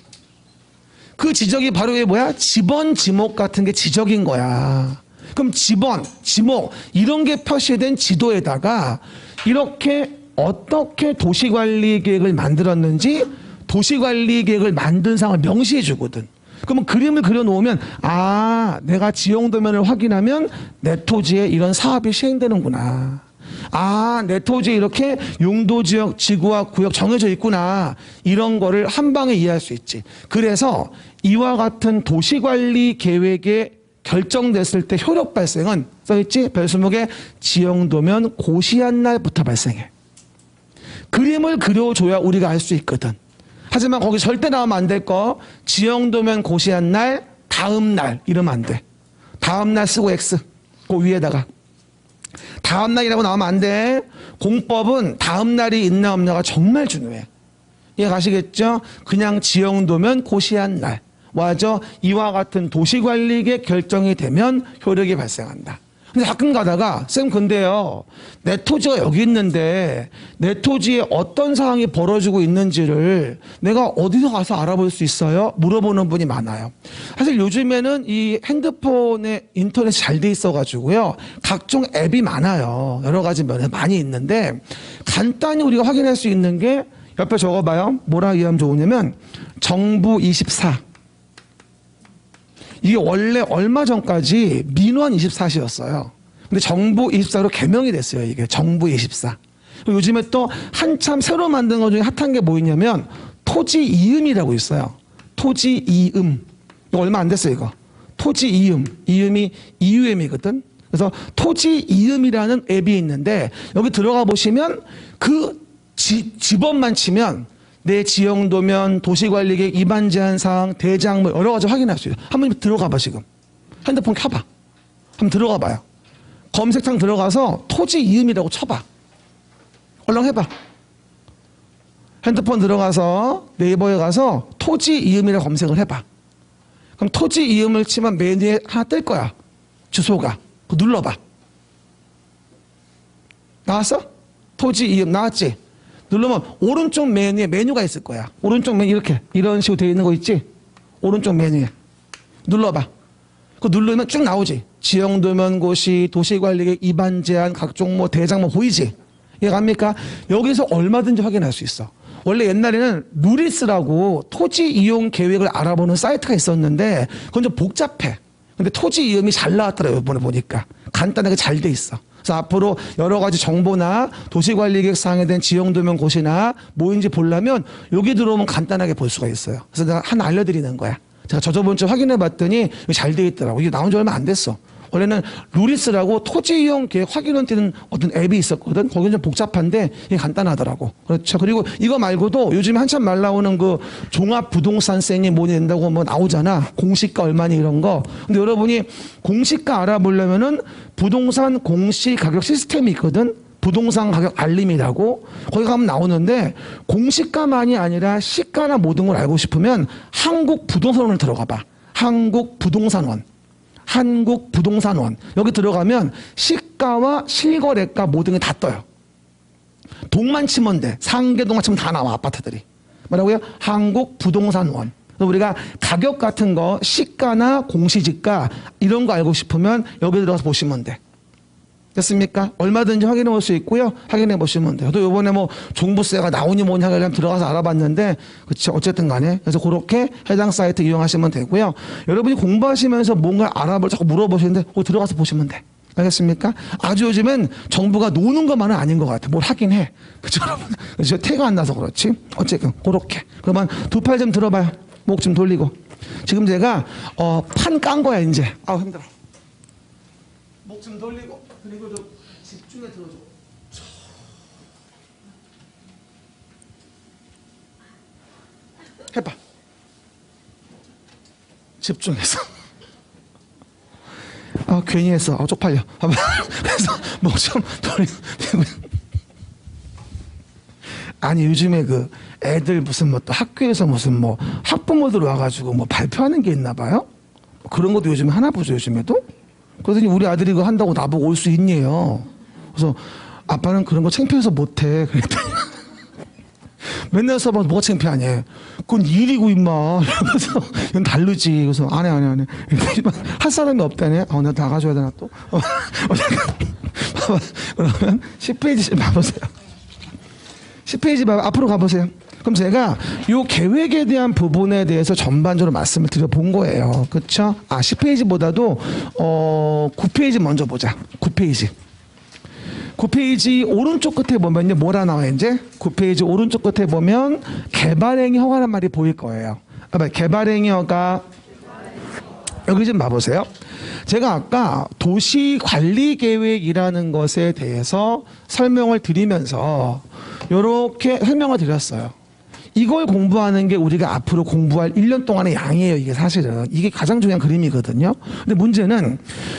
그 지적이 바로 왜 뭐야? 지번, 지목 같은 게 지적인 거야. 그럼 지번, 지목 이런 게 표시된 지도에다가 이렇게 어떻게 도시관리 계획을 만들었는지 도시관리 계획을 만든 상을 명시해 주거든. 그러면 그림을 그려놓으면 아, 내가 지형도면을 확인하면 내 토지에 이런 사업이 시행되는구나. 아, 내 토지에 이렇게 용도지역, 지구와 구역 정해져 있구나. 이런 거를 한 방에 이해할 수 있지. 그래서 이와 같은 도시관리 계획에 결정됐을 때 효력 발생은 써있지? 별수목에 지형도면 고시한 날부터 발생해. 그림을 그려줘야 우리가 알 수 있거든. 하지만 거기 절대 나오면 안 될 거 지형도면 고시한 날, 다음 날 이러면 안 돼. 다음 날 쓰고 X 그 위에다가 다음 날이라고 나오면 안 돼. 공법은 다음 날이 있나 없나가 정말 중요해. 이해 가시겠죠? 그냥 지형도면 고시한 날 와서 이와 같은 도시관리계 결정이 되면 효력이 발생한다. 근데 가끔 가다가 쌤 근데요 내 토지가 여기 있는데 내 토지에 어떤 상황이 벌어지고 있는지를 내가 어디서 가서 알아볼 수 있어요? 물어보는 분이 많아요. 사실 요즘에는 이 핸드폰에 인터넷이 잘 돼 있어 가지고요 각종 앱이 많아요. 여러 가지 면에 많이 있는데 간단히 우리가 확인할 수 있는 게 옆에 적어봐요. 뭐라 이해하면 좋으냐면 정부24 이게 원래 얼마 전까지 민원24시였어요. 근데 정부24로 개명이 됐어요. 이게 정부24. 요즘에 또 한참 새로 만든 것 중에 핫한 게 뭐였냐면 토지이음이라고 있어요. 토지이음. 이거 얼마 안 됐어요. 이거. 토지이음. 이음이 이음이거든. 그래서 토지이음이라는 앱이 있는데 여기 들어가 보시면 그 지번만 치면 내 지형도면, 도시관리계획, 위반 제한 사항, 대장 뭐 여러 가지 확인할 수 있어요. 한번 들어가 봐 지금. 핸드폰 켜봐. 한번 들어가 봐요. 검색창 들어가서 토지 이음이라고 쳐봐. 얼른 해봐. 핸드폰 들어가서 네이버에 가서 토지 이음이라고 검색을 해봐. 그럼 토지 이음을 치면 메뉴에 하나 뜰 거야. 주소가. 그거 눌러봐. 나왔어? 토지 이음 나왔지? 누르면 오른쪽 메뉴에 메뉴가 있을 거야. 오른쪽 메뉴 이렇게 이런 식으로 되어 있는 거 있지? 오른쪽 메뉴에 눌러봐. 그거 누르면 쭉 나오지. 지형도면 고시, 도시관리계획, 위반 제한, 각종 뭐 대장 뭐 보이지? 이해 갑니까? 여기서 얼마든지 확인할 수 있어. 원래 옛날에는 누리스라고 토지 이용 계획을 알아보는 사이트가 있었는데 그건 좀 복잡해. 근데 토지 이음이 잘 나왔더라고요. 이번에 보니까. 간단하게 잘 돼 있어. 그래서 앞으로 여러 가지 정보나 도시관리계획 사항에 대한 지형도면 고시나 뭐인지 보려면 여기 들어오면 간단하게 볼 수가 있어요. 그래서 내가 하나 알려드리는 거야. 제가 저번 주에 확인해 봤더니 잘 돼 있더라고. 이게 나온 지 얼마 안 됐어. 원래는 루리스라고 토지 이용 계획 확인원 뛰는 어떤 앱이 있었거든. 거기는 좀 복잡한데 이게 간단하더라고. 그렇죠. 그리고 이거 말고도 요즘에 한참 말 나오는 그 종합부동산세니 뭐니 된다고 뭐 나오잖아. 공시가 얼마니 이런 거. 근데 여러분이 공시가 알아보려면은 부동산 공시 가격 시스템이 있거든. 부동산 가격 알림이라고 거기 가면 나오는데 공시가만이 아니라 시가나 모든 걸 알고 싶으면 한국부동산원을 들어가 봐. 한국부동산원. 한국부동산원. 여기 들어가면 시가와 실거래가 모든 게 다 떠요. 동만 치면 돼. 상계동만 치면 다 나와 아파트들이. 뭐라고요? 한국부동산원. 그래서 우리가 가격 같은 거 시가나 공시지가 이런 거 알고 싶으면 여기 들어가서 보시면 돼. 됐습니까? 얼마든지 확인해 볼 수 있고요. 확인해 보시면 돼요. 또 요번에 뭐 종부세가 나오니 뭐니 하려면 들어가서 알아봤는데 그치 어쨌든 간에 그래서 그렇게 해당 사이트 이용하시면 되고요. 여러분이 공부하시면서 뭔가 알아볼 자꾸 물어보시는데 들어가서 보시면 돼. 알겠습니까? 아주 요즘엔 정부가 노는 것만은 아닌 것 같아. 뭘 하긴 해. 그쵸 여러분? 그래서 태가 안 나서 그렇지. 어쨌든 그렇게. 그러면 두 팔 좀 들어봐요. 목 좀 돌리고. 지금 제가 판 깐 거야 이제. 아우 힘들어. 목 좀 돌리고. 그리고 좀 집중해 들어줘. 해봐. 집중해서. 아 괜히 했어. 쪽팔려. 그래서 목 좀 돌리고. 아니 요즘에 그 애들 무슨 뭐 또 학교에서 무슨 뭐 학부모들 와가지고 뭐 발표하는 게 있나 봐요. 그런 것도 요즘에 하나 보죠 요즘에도. 그러더니 우리 아들이 그거 한다고 나보고 올 수 있니요. 그래서 아빠는 그런 거 창피해서 못해. 그랬더니 맨날 써봐도 뭐가 창피하냐. 그건 일이고 임마. 이러면서 이건 다르지. 그래서 안 해. 할 사람이 없다네. 내가 나가줘야 되나 또. 그러면 10페이지 봐보세요. 10페이지 앞으로 가보세요. 그럼 제가 이 계획에 대한 부분에 대해서 전반적으로 말씀을 드려본 거예요. 그렇죠? 10페이지보다도 9페이지 먼저 보자. 9페이지. 9페이지 오른쪽 끝에 보면요. 뭐라 나와 이제? 9페이지 오른쪽 끝에 보면 개발행위 허가란 말이 보일 거예요. 개발행위 허가 여기 좀 봐보세요. 제가 아까 도시관리계획이라는 것에 대해서 설명을 드리면서 이렇게 설명을 드렸어요. 이걸 공부하는 게 우리가 앞으로 공부할 1년 동안의 양이에요. 이게 사실은. 이게 가장 중요한 그림이거든요. 근데 문제는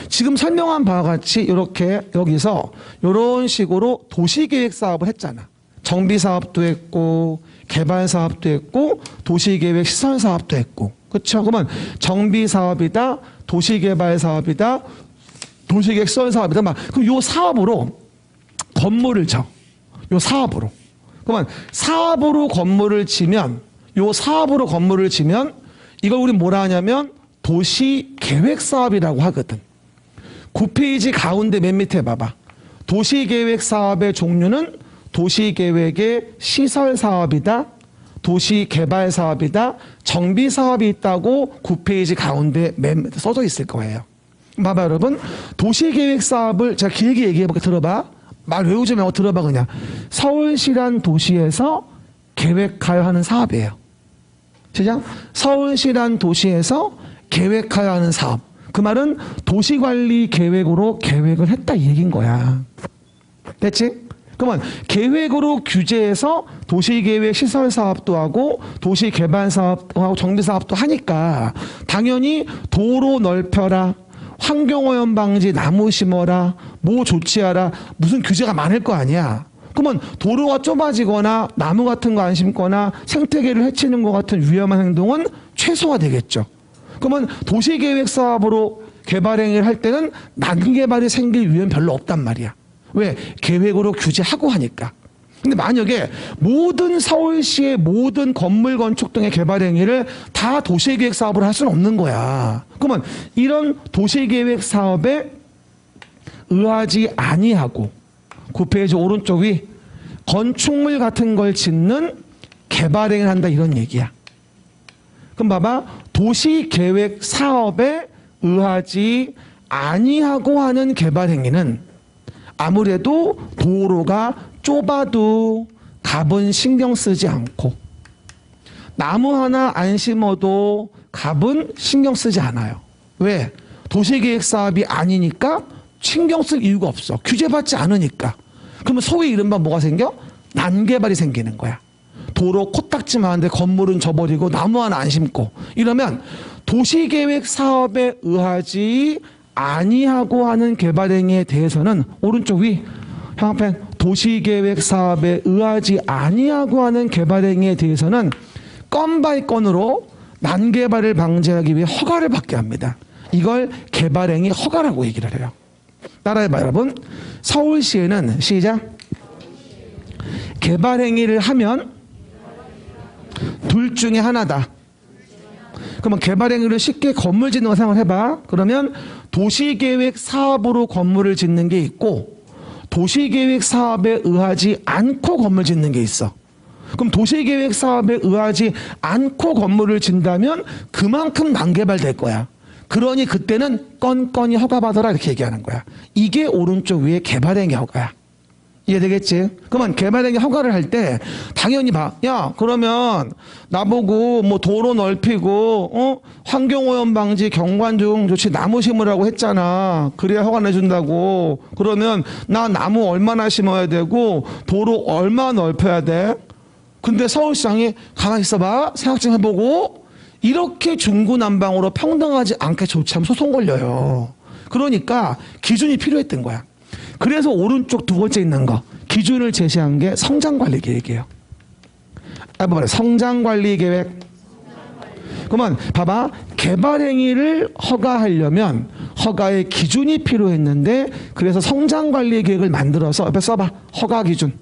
지금 설명한 바와 같이 이렇게 여기서 이런 식으로 도시계획 사업을 했잖아. 정비사업도 했고 개발사업도 했고 도시계획 시설사업도 했고. 그렇죠? 그러면 정비사업이다. 도시개발사업이다. 도시계획 시설사업이다. 그럼 요 사업으로 건물을 쳐. 요 사업으로. 그러면 사업으로 건물을 지면 이걸 우리 뭐라 하냐면 도시계획사업이라고 하거든. 9페이지 가운데 맨 밑에 봐봐. 도시계획사업의 종류는 도시계획의 시설사업이다. 도시개발사업이다. 정비사업이 있다고 9페이지 가운데 맨 밑에 써져 있을 거예요. 봐봐 여러분. 도시계획사업을 제가 길게 얘기해볼게. 들어봐. 말 외우지 말고 들어봐 그냥. 서울시란 도시에서 계획하여 하는 사업이에요. 시작. 서울시란 도시에서 계획하여 하는 사업. 그 말은 도시관리 계획으로 계획을 했다 이 얘기인 거야. 됐지? 그러면 계획으로 규제해서 도시계획 시설사업도 하고 도시개발사업도 하고 정비사업도 하니까 당연히 도로 넓혀라. 환경오염 방지 나무 심어라. 뭐 조치하라. 무슨 규제가 많을 거 아니야. 그러면 도로가 좁아지거나 나무 같은 거 안 심거나 생태계를 해치는 것 같은 위험한 행동은 최소화되겠죠. 그러면 도시계획 사업으로 개발행위를 할 때는 난개발이 생길 위험이 별로 없단 말이야. 왜? 계획으로 규제하고 하니까. 근데 만약에 모든 서울시의 모든 건물 건축 등의 개발 행위를 다 도시계획 사업을 할 수는 없는 거야. 그러면 이런 도시계획 사업에 의하지 아니하고 9페이지 오른쪽 위 건축물 같은 걸 짓는 개발 행위를 한다 이런 얘기야. 그럼 봐봐. 도시계획 사업에 의하지 아니하고 하는 개발 행위는 아무래도 도로가 좁아도 갑은 신경 쓰지 않고 나무 하나 안 심어도 갑은 신경 쓰지 않아요. 왜? 도시계획 사업이 아니니까 신경 쓸 이유가 없어. 규제받지 않으니까. 그러면 소위 이른바 뭐가 생겨? 난개발이 생기는 거야. 도로 코딱지만 한데 건물은 져버리고 나무 하나 안 심고 이러면 도시계획 사업에 의하지 아니하고 하는 개발행위에 대해서는 오른쪽 위 형광펜 도시계획 사업에 의하지 아니하고 하는 개발행위에 대해서는 건 바이 건으로 난개발을 방지하기 위해 허가를 받게 합니다. 이걸 개발행위 허가라고 얘기를 해요. 따라해봐요, 여러분. 서울시에는 시작. 개발행위를 하면 둘 중에 하나다. 그러면 개발행위를 쉽게 건물 짓는 거 생각해봐. 그러면 도시계획 사업으로 건물을 짓는 게 있고 도시계획 사업에 의하지 않고 건물 짓는 게 있어. 그럼 도시계획 사업에 의하지 않고 건물을 짓는다면 그만큼 난개발 될 거야. 그러니 그때는 건건이 허가받아라 이렇게 얘기하는 거야. 이게 오른쪽 위에 개발행위 허가야. 이해되겠지? 그러면 개발행위 허가를 할 때 당연히 봐. 야, 그러면 나보고 뭐 도로 넓히고 환경오염 방지 경관중 조치 나무 심으라고 했잖아. 그래야 허가 내준다고. 그러면 나 나무 얼마나 심어야 되고 도로 얼마 넓혀야 돼? 근데 서울시장이 가만히 있어봐. 생각 좀 해보고 이렇게 중구난방으로 평등하지 않게 조치하면 소송 걸려요. 그러니까 기준이 필요했던 거야. 그래서 오른쪽 두 번째 있는 거 기준을 제시한 게 성장관리계획이에요. 봐봐, 성장관리계획. 그러면 봐봐, 개발행위를 허가하려면 허가의 기준이 필요했는데 그래서 성장관리계획을 만들어서 옆에 써봐. 허가기준.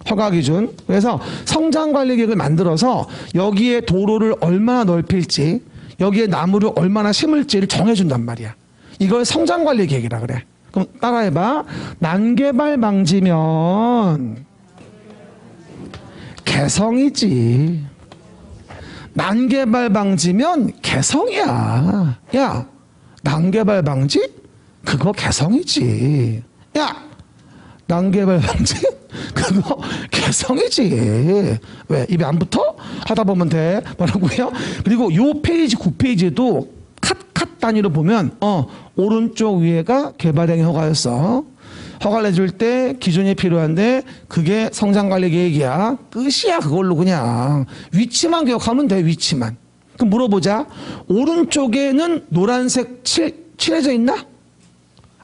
허가기준. 그래서 성장관리계획을 만들어서 여기에 도로를 얼마나 넓힐지 여기에 나무를 얼마나 심을지를 정해준단 말이야. 이걸 성장관리계획이라 그래. 그럼 따라해봐. 난개발 방지면 개성이지. 난개발 방지면 개성이야. 야, 난개발 방지? 그거 개성이지. 야, 난개발 방지? 그거 개성이지. 왜? 입에 안 붙어? 하다 보면 돼. 뭐라고요? 그리고 요 페이지 9페이지에도 컷 단위로 보면 오른쪽 위에가 개발행위 허가였어. 허가를 내줄 때 기준이 필요한데 그게 성장관리계획이야. 끝이야. 그걸로 그냥 위치만 기억하면 돼. 위치만. 그럼 물어보자. 오른쪽에는 노란색 칠해져 있나?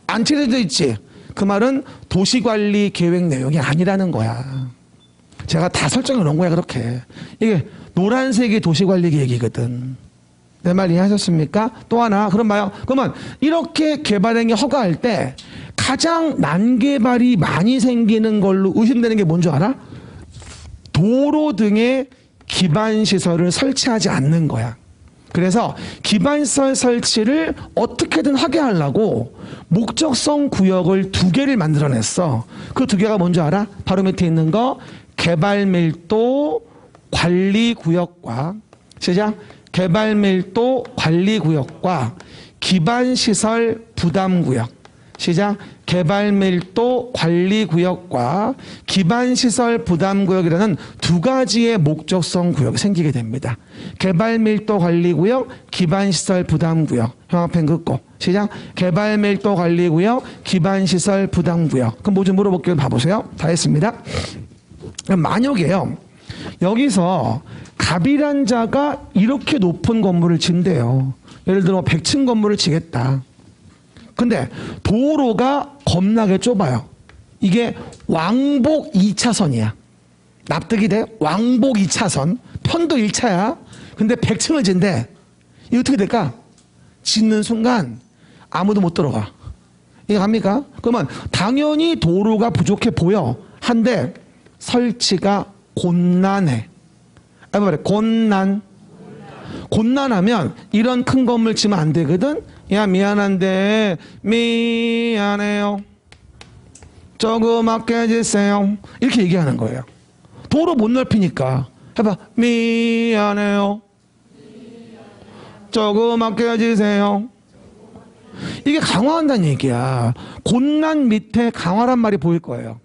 안 칠해져 있지. 그 말은 도시관리 계획 내용이 아니라는 거야. 제가 다 설정해 놓은 거야. 그렇게. 이게 노란색이 도시관리 계획이거든. 내 말 이해하셨습니까? 또 하나. 그럼 봐요. 그러면 이렇게 개발행위 허가할 때 가장 난개발이 많이 생기는 걸로 의심되는 게 뭔지 알아? 도로 등의 기반시설을 설치하지 않는 거야. 그래서 기반시설 설치를 어떻게든 하게 하려고 목적성 구역을 2개를 만들어냈어. 그 2개가 뭔지 알아? 바로 밑에 있는 거 개발밀도 관리구역과 시작. 개발밀도 관리구역과 기반시설 부담구역. 시작. 개발밀도 관리구역과 기반시설 부담구역이라는 2가지의 목적성 구역이 생기게 됩니다. 개발밀도 관리구역, 기반시설 부담구역. 형합행 긋고. 시작. 개발밀도 관리구역, 기반시설 부담구역. 그럼 뭐 좀 물어볼게요. 봐보세요. 다 했습니다. 만약에요. 여기서 갑이란 자가 이렇게 높은 건물을 짓는데요. 예를 들어 100층 건물을 지겠다. 근데 도로가 겁나게 좁아요. 이게 왕복 2차선이야. 납득이 돼? 왕복 2차선. 편도 1차야. 근데 100층을 짓는데 이게 어떻게 될까? 짓는 순간 아무도 못 들어가. 이게 갑니까? 그러면 당연히 도로가 부족해 보여. 한데 설치가 곤란해. 말해 곤란하면 이런 큰 건물 지면 안 되거든. 야, 미안한데 미안해요. 조그맣게 지세요. 이렇게 얘기하는 거예요. 도로 못 넓히니까 해봐. 미안해요. 조그맣게 지세요. 이게 강화한다는 얘기야. 곤란 밑에 강화란 말이 보일 거예요.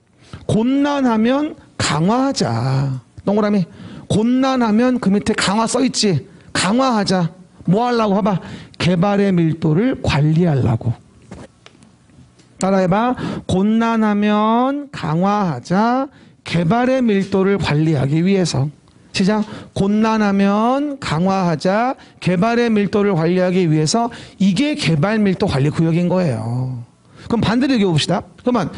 곤란하면 강화하자. 동그라미. 곤란하면 그 밑에 강화 써있지. 강화하자. 뭐 하려고? 봐봐. 개발의 밀도를 관리하려고. 따라해봐. 곤란하면 강화하자. 개발의 밀도를 관리하기 위해서. 시작. 곤란하면 강화하자. 개발의 밀도를 관리하기 위해서. 이게 개발 밀도 관리 구역인 거예요. 그럼 반대로 얘기해 봅시다. 그러면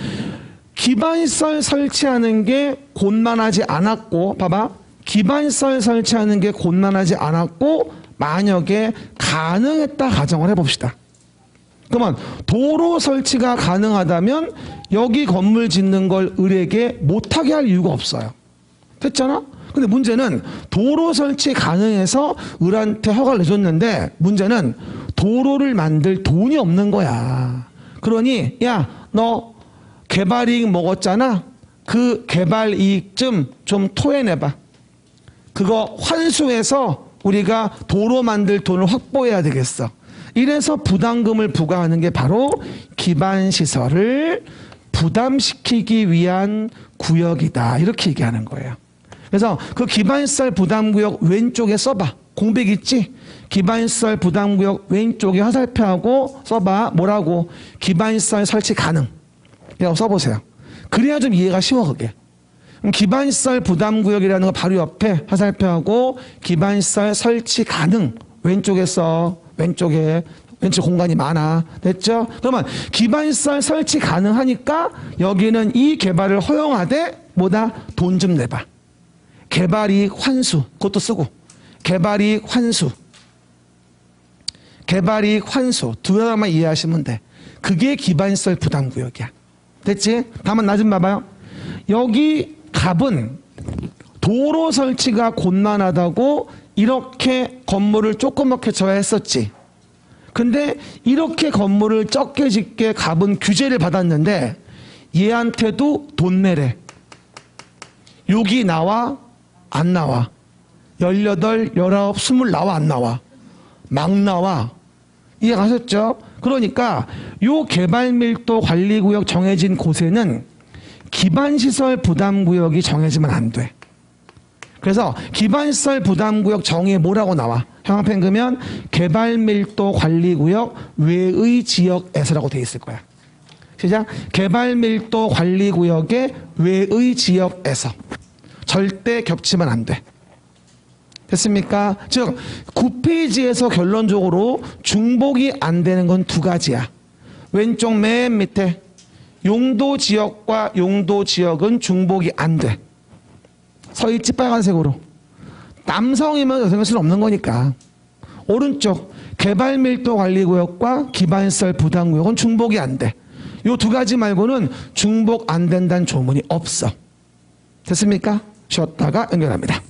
기반시설 설치하는 게 곤란하지 않았고, 봐봐. 기반시설 설치하는 게 곤란하지 않았고, 만약에 가능했다 가정을 해봅시다. 그러면 도로 설치가 가능하다면 여기 건물 짓는 걸 을에게 못하게 할 이유가 없어요. 됐잖아? 근데 문제는 도로 설치 가능해서 을한테 허가를 내줬는데 문제는 도로를 만들 돈이 없는 거야. 그러니 야, 너 개발이익 먹었잖아? 그 개발이익 좀 토해내봐. 그거 환수해서 우리가 도로 만들 돈을 확보해야 되겠어. 이래서 부담금을 부과하는 게 바로 기반시설을 부담시키기 위한 구역이다. 이렇게 얘기하는 거예요. 그래서 그 기반시설 부담구역 왼쪽에 써봐. 공백 있지? 기반시설 부담구역 왼쪽에 화살표하고 써봐. 뭐라고? 기반시설 설치 가능. 이라고 써보세요. 그래야 좀 이해가 쉬워 그게. 기반시설 부담구역이라는 거 바로 옆에 화살표하고 기반시설 설치 가능. 왼쪽에 써. 왼쪽에. 왼쪽 공간이 많아. 됐죠? 그러면 기반시설 설치 가능하니까 여기는 이 개발을 허용하되 뭐다? 돈 좀 내봐. 개발이익 환수. 그것도 쓰고. 개발이익 환수. 개발이익 환수. 두 개만 이해하시면 돼. 그게 기반시설 부담구역이야. 됐지? 다만 나 좀 봐봐요. 여기 갑은 도로 설치가 곤란하다고 이렇게 건물을 조그맣게 져야 했었지. 근데 이렇게 건물을 적게 짓게 갑은 규제를 받았는데 얘한테도 돈 내래. 여기 나와? 안 나와. 18, 19, 20 나와 안 나와? 막 나와. 이해가셨죠? 그러니까 요 개발밀도 관리구역 정해진 곳에는 기반시설 부담구역이 정해지면 안 돼. 그래서 기반시설 부담구역 정의에 뭐라고 나와? 형광펜 그면 개발밀도 관리구역 외의 지역에서라고 돼 있을 거야. 시작. 개발밀도 관리구역의 외의 지역에서. 절대 겹치면 안 돼. 됐습니까? 즉 9페이지에서 결론적으로 중복이 안 되는 건 두 가지야. 왼쪽 맨 밑에 용도지역과 용도지역은 중복이 안 돼. 서있지 빨간색으로. 남성이면 여성일 수는 없는 거니까. 오른쪽 개발밀도 관리구역과 기반시설 부담구역은 중복이 안 돼. 이 두 가지 말고는 중복 안 된다는 조문이 없어. 됐습니까? 쉬었다가 연결합니다.